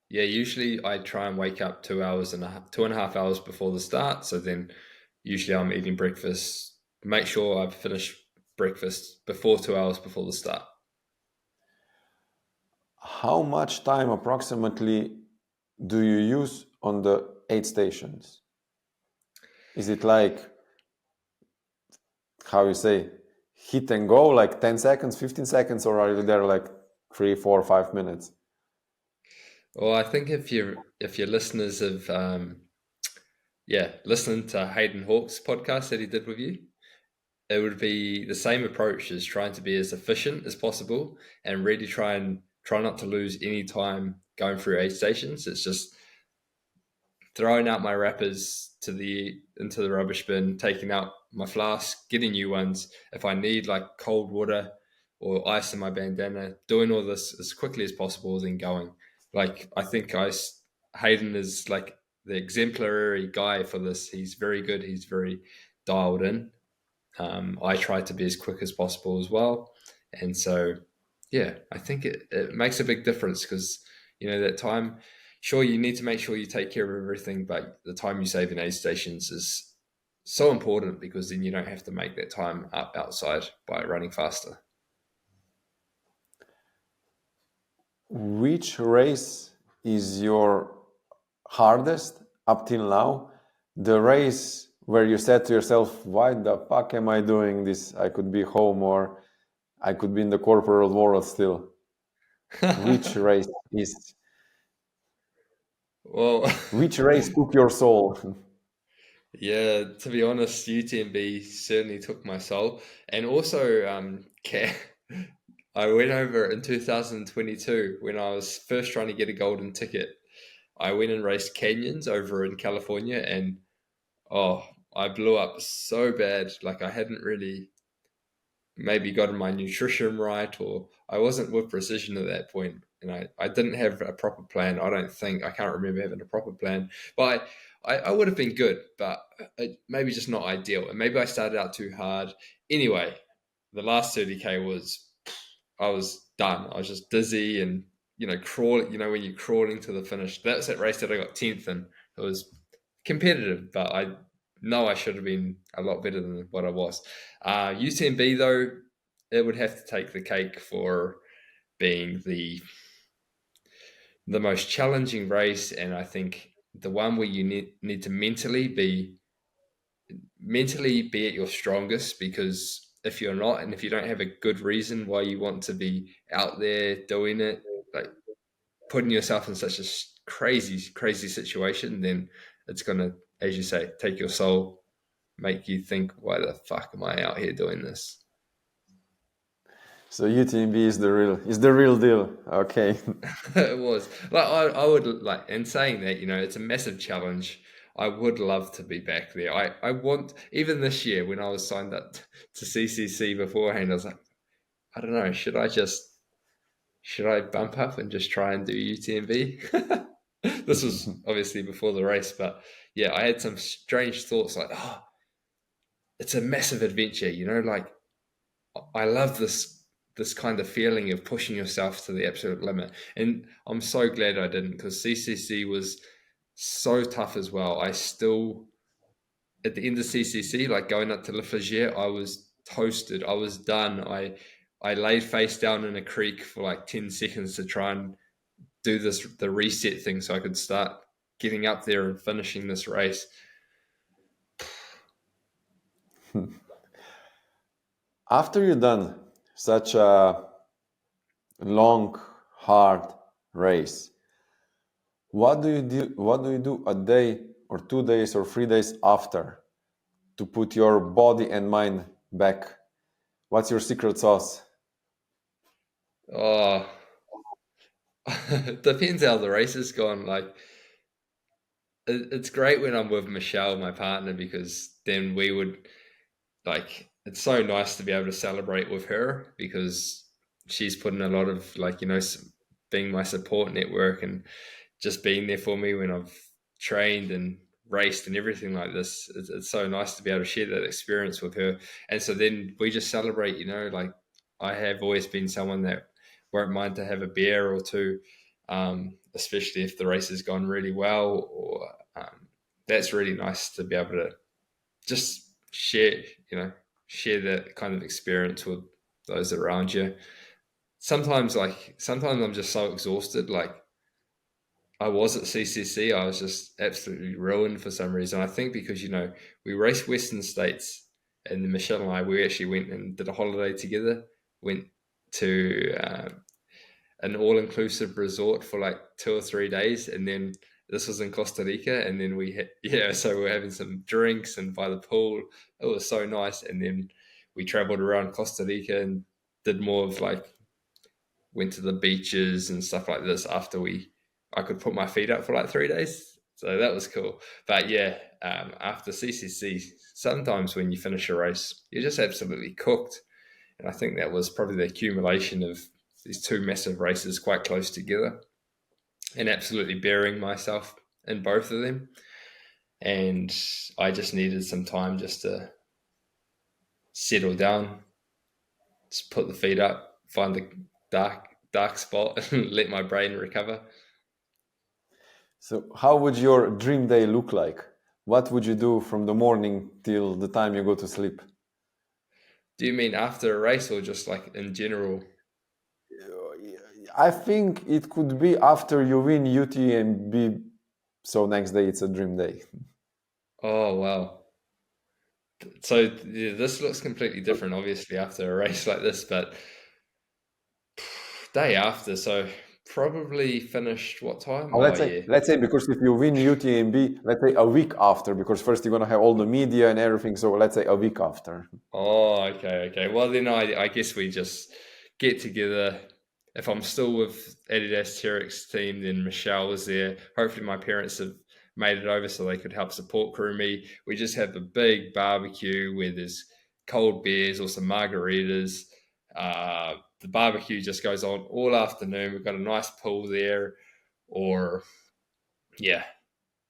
Yeah, usually I try and wake up 2.5 hours before the start. So then usually I'm eating breakfast, make sure I've finished breakfast before 2 hours before the start. how much time approximately do you use on the aid stations? Is it like, how you say, hit and go, like 10 seconds, 15 seconds, or are you there like 3, 4, 5 minutes? Well, I think if your listeners have listened to Hayden Hawke's podcast that he did with you, it would be the same approach as trying to be as efficient as possible and really try not to lose any time going through aid stations. It's just throwing out my wrappers into the rubbish bin, taking out my flask, getting new ones. If I need like cold water or ice in my bandana, doing all this as quickly as possible, then going. Like I think Hayden is like the exemplary guy for this. He's very good. He's very dialed in. I try to be as quick as possible as well, and so yeah, I think it makes a big difference because that time. Sure, you need to make sure you take care of everything, but the time you save in aid stations is so important because then you don't have to make that time up outside by running faster. Which race is your hardest up till now? The race where you said to yourself, why the fuck am I doing this? I could be home or I could be in the corporate world still. Which race is Well, which race took your soul? yeah, to be honest, UTMB certainly took my soul. And also, I went over in 2022 when I was first trying to get a golden ticket. I went and raced canyons over in California, and oh, I blew up so bad. Like I hadn't really maybe gotten my nutrition right, or I wasn't with precision at that point. and I didn't have a proper plan. I don't think, I can't remember having a proper plan, but I would have been good, but maybe just not ideal. And maybe I started out too hard. Anyway, the last 30K I was done. I was just dizzy and, crawling, when you're crawling to the finish. That's that race that I got 10th in. It was competitive, but I know I should have been a lot better than what I was. UTMB, though, it would have to take the cake for being the most challenging race, and I think the one where you need to mentally be at your strongest, because if you're not, and if you don't have a good reason why you want to be out there doing it, like putting yourself in such a crazy situation, then it's gonna, as you say, take your soul, make you think, why the fuck am I out here doing this? So UTMB is the real deal. Okay. It was like, I would like, in saying that, it's a massive challenge. I would love to be back there. I want, even this year when I was signed up to CCC beforehand, I was like, I don't know, should I bump up and just try and do UTMB? This was obviously before the race, but yeah, I had some strange thoughts like, oh, it's a massive adventure, like I love this kind of feeling of pushing yourself to the absolute limit. And I'm so glad I didn't, because CCC was so tough as well. I still, at the end of CCC, like going up to Le Flagere, I was toasted. I was done. I laid face down in a creek for like 10 seconds to try and do the reset thing so I could start getting up there and finishing this race. After you've done such a long, hard race, what do you do? What do you do a day or 2 days or 3 days after to put your body and mind back? What's your secret sauce? Oh, depends how the race has gone. Like, it's great when I'm with Michelle, my partner, because then we would, like, it's so nice to be able to celebrate with her, because she's put in a lot of, like, being my support network and just being there for me when I've trained and raced and everything like this. It's so nice to be able to share that experience with her. And so then we just celebrate, like I have always been someone that won't mind to have a beer or two, especially if the race has gone really well, or that's really nice to be able to just share that kind of experience with those around you. Sometimes I'm just so exhausted. Like, I was at CCC, I was just absolutely ruined for some reason. I think because, we raced Western States, and then Michelle and I, we actually went and did a holiday together, went to an all-inclusive resort for like 2 or 3 days, and then this was in Costa Rica, and then so we're having some drinks and by the pool. It was so nice. And then we traveled around Costa Rica and did more of like, went to the beaches and stuff like this after I could put my feet up for like 3 days. So that was cool. But yeah, after CCC, sometimes when you finish a race, you're just absolutely cooked. And I think that was probably the accumulation of these two massive races quite close together, and absolutely burying myself in both of them. And I just needed some time just to settle down, just put the feet up, find the dark spot and let my brain recover. So how would your dream day look like? What would you do from the morning till the time you go to sleep? Do you mean after a race, or just like in general? I think it could be after you win UTMB, so next day it's a dream day. Oh, wow. So yeah, this looks completely different, obviously, after a race like this, but day after, so probably finished what time? Oh, Oh, yeah. let's say because if you win UTMB, let's say a week after, because first you're gonna have all the media and everything. So let's say a week after. Oh, okay. Well, then I guess we just get together. If I'm still with Adidas Terrex team, then Michelle was there. Hopefully my parents have made it over so they could help support crew me. We just have a big barbecue where there's cold beers or some margaritas. The barbecue just goes on all afternoon. We've got a nice pool there, or yeah,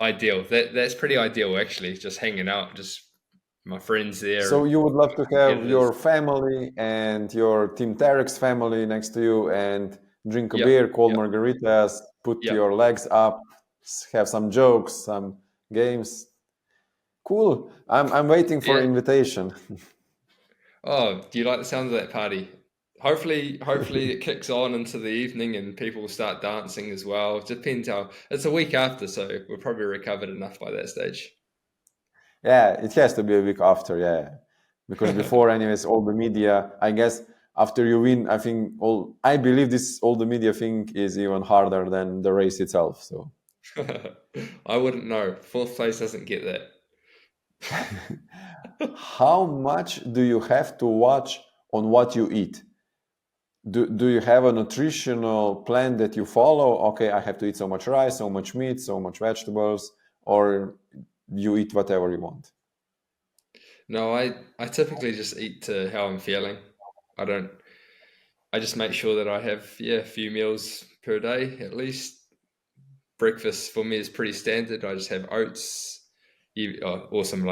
ideal. That's pretty ideal actually. Just hanging out, just my friends So there, you would love to have competitors. your family and your Team Terrex family next to you and drink a Yep, beer, cold yep, margaritas, put yep. your legs up, have some jokes, some games. Cool. I'm waiting for Yeah. invitation. Oh, do you like the sound of that party? Hopefully it kicks on into the evening and people start dancing as well. Depends how. It's a week after, so we're probably recovered enough by that stage. Yeah, it has to be a week after, yeah. Because before, anyways, all the media, I guess after you win, I believe this all the media thing is even harder than the race itself. So, I wouldn't know. Fourth place doesn't get that. how much do you have to watch on what you eat? Do you have a nutritional plan that you follow? Okay, I have to eat so much rice, so much meat, so much vegetables, or you eat whatever you want? No, I typically just eat to how I'm feeling. I don't. I just make sure that I have a few meals per day at least. Breakfast for me is pretty standard. I just have oats, or some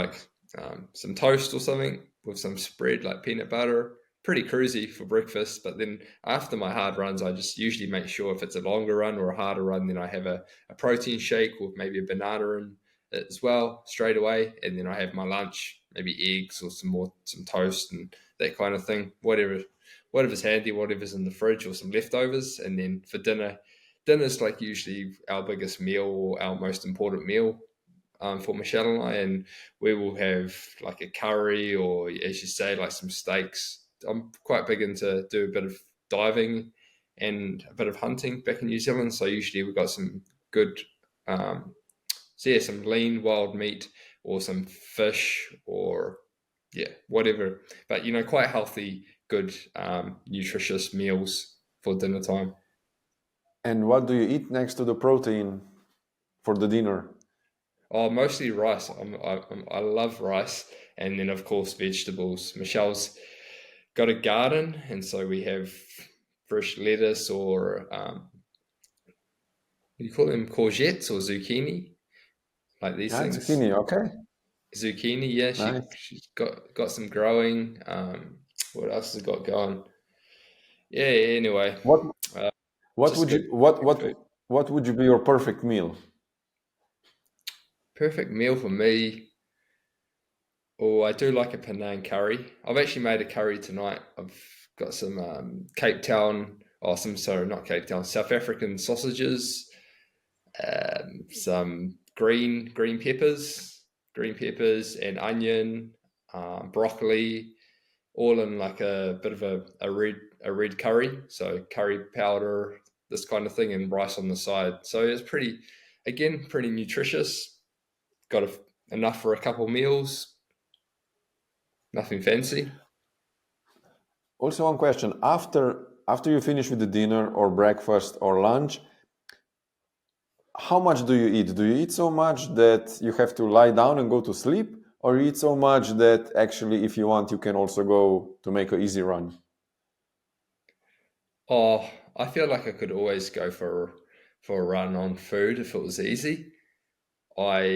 some toast or something with some spread like peanut butter. Pretty cruisy for breakfast. But then after my hard runs, I just usually make sure if it's a longer run or a harder run, then I have a protein shake with maybe a banana in it as well straight away. And then I have my lunch, maybe eggs or some toast and that kind of thing. Whatever's handy, whatever's in the fridge or some leftovers. And then for dinner's like usually our biggest meal or our most important meal for Michelle and I, and we will have like a curry or, as you say, like some steaks. I'm quite big into do a bit of diving and a bit of hunting back in New Zealand, so usually we've got some good, some lean wild meat or some fish or whatever. But quite healthy, good, nutritious meals for dinner time. And what do you eat next to the protein for the dinner? Oh, mostly rice. I love rice, and then of course vegetables. Michelle's got a garden, and so we have fresh lettuce or what do you call them? Courgettes or zucchini, like these Yeah, things. zucchini. Okay, Zucchini, yeah. nice. She's got some growing. What else has it got going? Yeah. Anyway, What uh, what just would good you what good what food. what would you be your perfect meal? Perfect meal for me. Oh, I do like a Penang curry. I've actually made a curry tonight. I've got some Cape Town, sorry, not Cape Town, South African sausages, some green peppers and onion, broccoli, all in like a bit of a red curry. So curry powder, this kind of thing, and rice on the side. So it's pretty nutritious. Got enough for a couple meals. Nothing fancy. Also, one question: after you finish with the dinner or breakfast or lunch, how much do you eat? Do you eat so much that you have to lie down and go to sleep, or you eat so much that actually, if you want, you can also go to make an easy run? Oh, I feel like I could always go for a run on food if it was easy. I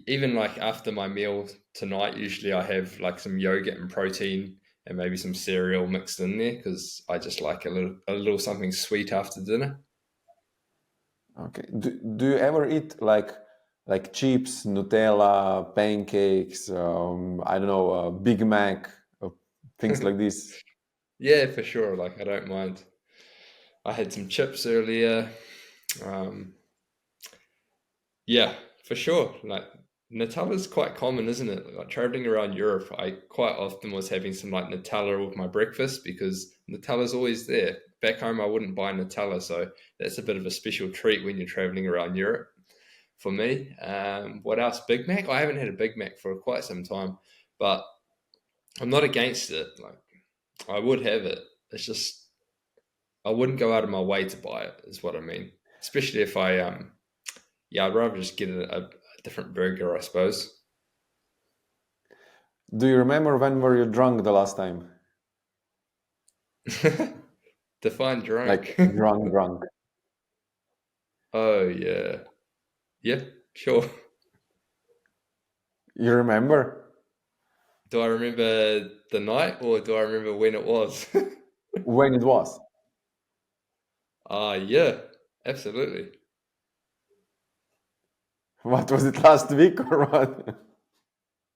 even like after my meal tonight, usually I have like some yogurt and protein and maybe some cereal mixed in there because I just like a little something sweet after dinner. Okay. Do you ever eat like chips, Nutella, pancakes, I don't know, Big Mac, things like this? Yeah, for sure. Like I don't mind. I had some chips earlier. Um, Yeah, for sure. Like Nutella's quite common, isn't it? Like traveling around Europe, I quite often was having some like Nutella with my breakfast because Nutella's always there. Back home, I wouldn't buy Nutella, so that's a bit of a special treat when you're traveling around Europe for me. What else? Big Mac? I haven't had a Big Mac for quite some time, but I'm not against it. Like I would have it. It's just I wouldn't go out of my way to buy it, is what I mean. Especially if I'd rather just get a different burger, I suppose. Do you remember when were you drunk the last time? Define Like drunk. drunk, drunk. Oh yeah. Yeah, sure. You remember Do I remember the night or do I remember when it was? when it was? Yeah, absolutely. What was it, last week or what?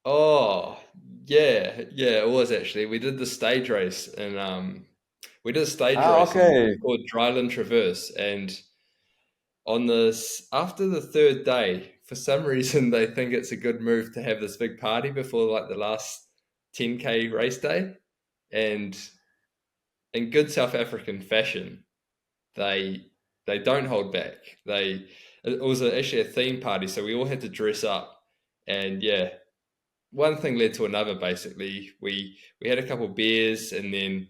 Oh, yeah, it was actually. We did the stage race and we did a stage Ah, race and okay. it's called Dryland Traverse. And on this, after the third day, for some reason they think it's a good move to have this big party before like the last 10K race day. And in good South African fashion, they they don't hold back. It was actually a theme party, so we all had to dress up. And yeah, one thing led to another. Basically, we had a couple beers, and then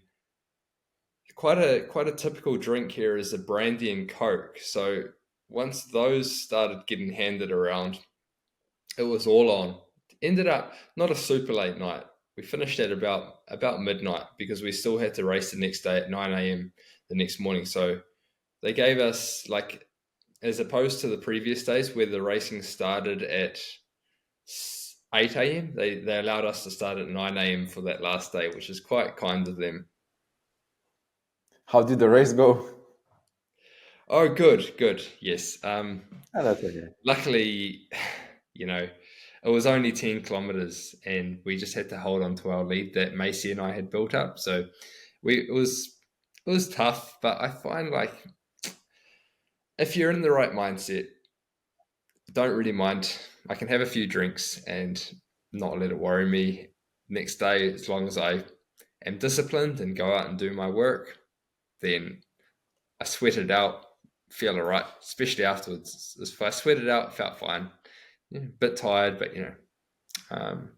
quite a typical drink here is a brandy and coke. So once those started getting handed around, it was all on. Ended up not a super late night. We finished at about midnight because we still had to race the next day at 9 a.m. the next morning. So they gave us like, as opposed to the previous days where the racing started at 8 a.m., they allowed us to start at 9 a.m. for that last day, which is quite kind of them. How did the race go? Oh, good, yes. Ah, that's okay. Luckily, you know, it was only 10 kilometers and we just had to hold on to our lead that Macy and I had built up. So it was tough, but I find like if you're in the right mindset, don't really mind. I can have a few drinks and not let it worry me next day as long as I am disciplined and go out and do my work. Then I sweat it out, feel all right, especially afterwards. If I sweat it out, felt fine. Yeah, a bit tired, but um,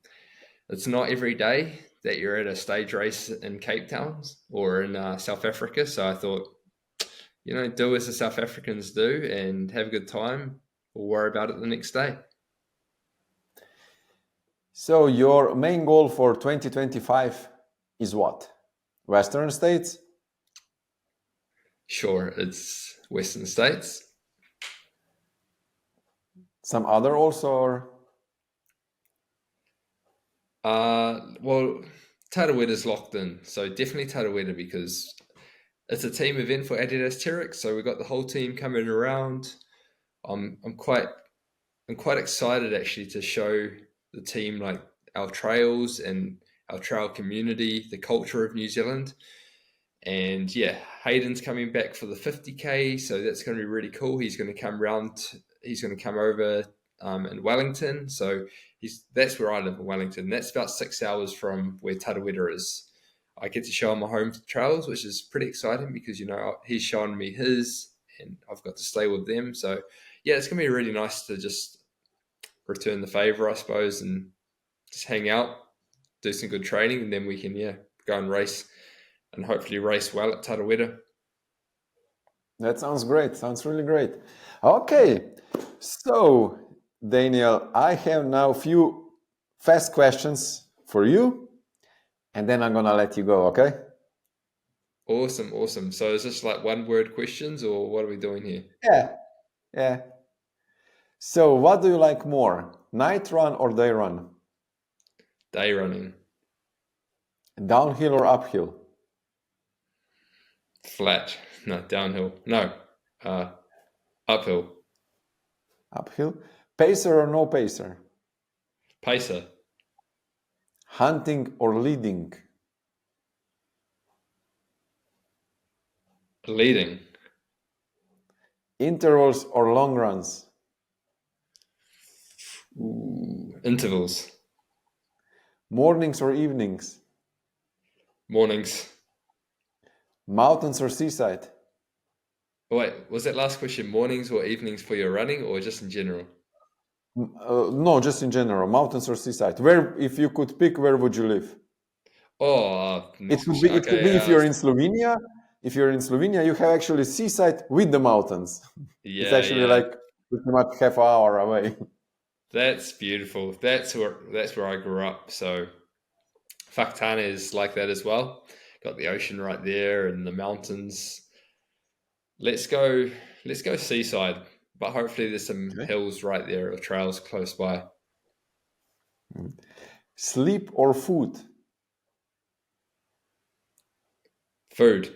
it's not every day that you're at a stage race in Cape Town or in South Africa. So I thought, do as the South Africans do and have a good time. We'll worry about it the next day. So your main goal for 2025 is what? Western states? Sure, it's Western States. Some other also? Or? Well, Taraweta's locked in, so definitely Taraweta because it's a team event for Adidas Terrex. So we got the whole team coming around. I'm quite excited actually to show the team like our trails and our trail community, the culture of New Zealand. And yeah, Hayden's coming back for the 50K, so that's going to be really cool. He's going to come round. He's going to come over in Wellington. So that's where I live in Wellington. That's about 6 hours from where Taraweta is. I get to show him my home trails, which is pretty exciting because he's showing me his, and I've got to stay with them. So yeah, it's going to be really nice to just return the favor, I suppose, and just hang out, do some good training, and then we can go and race and hopefully race well at Taraweta. That sounds great. Sounds really great. Okay. So, Daniel, I have now a few fast questions for you, and then I'm going to let you go, okay? Awesome. So is this like one word questions or what are we doing here? Yeah. Yeah. So, what do you like more, night run or day run? Day running. Downhill or uphill? Flat. No, downhill. No. Uh, Uphill. Uphill. Pacer or no pacer? Pacer. Hunting or leading? Leading. Intervals or long runs? Ooh. Intervals. Mornings or evenings? Mornings. Mountains or seaside? Oh, wait, was that last question mornings or evenings for your running or just in general? No, just in general. Mountains or seaside? Where, if you could pick, where would you live? Oh, It next could be. question. It could Okay. be if you're in Slovenia. If you're in Slovenia, you have actually seaside with the mountains. It's actually Yeah. like pretty much half an hour away. That's beautiful. That's where I grew up. So Faktana is like that as well. got the ocean right there and the mountains. Let's go seaside, but hopefully there's some Okay. hills right there or trails close by. Sleep or food? Food,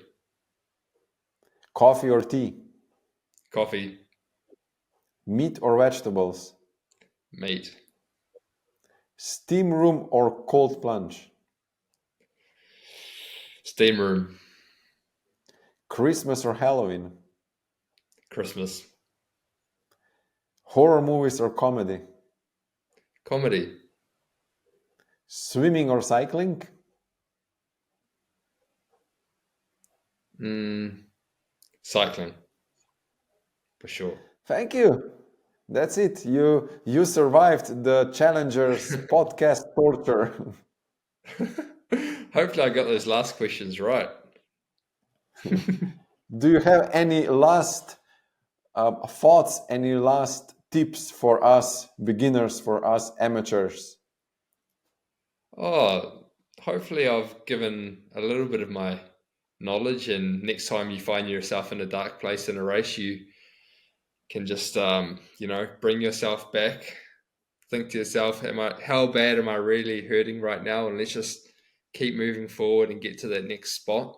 Coffee or tea? coffee, Meat or vegetables? meat, Steam room or cold plunge? steam room, Christmas or Halloween? Christmas, Horror movies or comedy? comedy, Swimming or cycling? cycling, for sure. Thank you. That's it. You survived the Challengers podcast torture. Hopefully I got those last questions right. Do you have any last thoughts, any last tips for us beginners, for us amateurs? Oh, hopefully I've given a little bit of my knowledge, and next time you find yourself in a dark place in a race, you can just bring yourself back, think to yourself, how bad am I really hurting right now, and let's just keep moving forward and get to that next spot.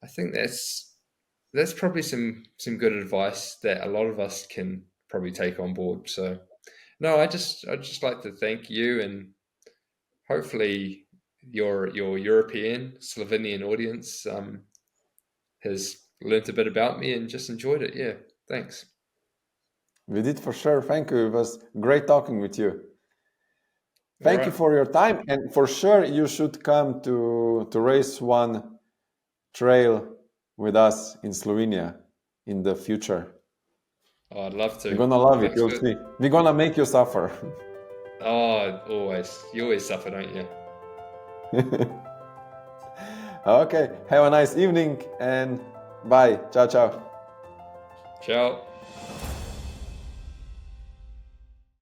I think that's probably some good advice that a lot of us can probably take on board. So no, I just like to thank you, and hopefully your European Slovenian audience has learnt a bit about me and just enjoyed it. Yeah, thanks. We did for sure. Thank you. It was great talking with you. Thank you All right. for your time, and for sure you should come to race one trail with us in Slovenia in the future. Oh, I'd love to. You're gonna love it. Thanks You'll for- see. We're gonna make you suffer. Oh, always. You always suffer, don't you? Okay. Have a nice evening and bye. Ciao, ciao. Ciao.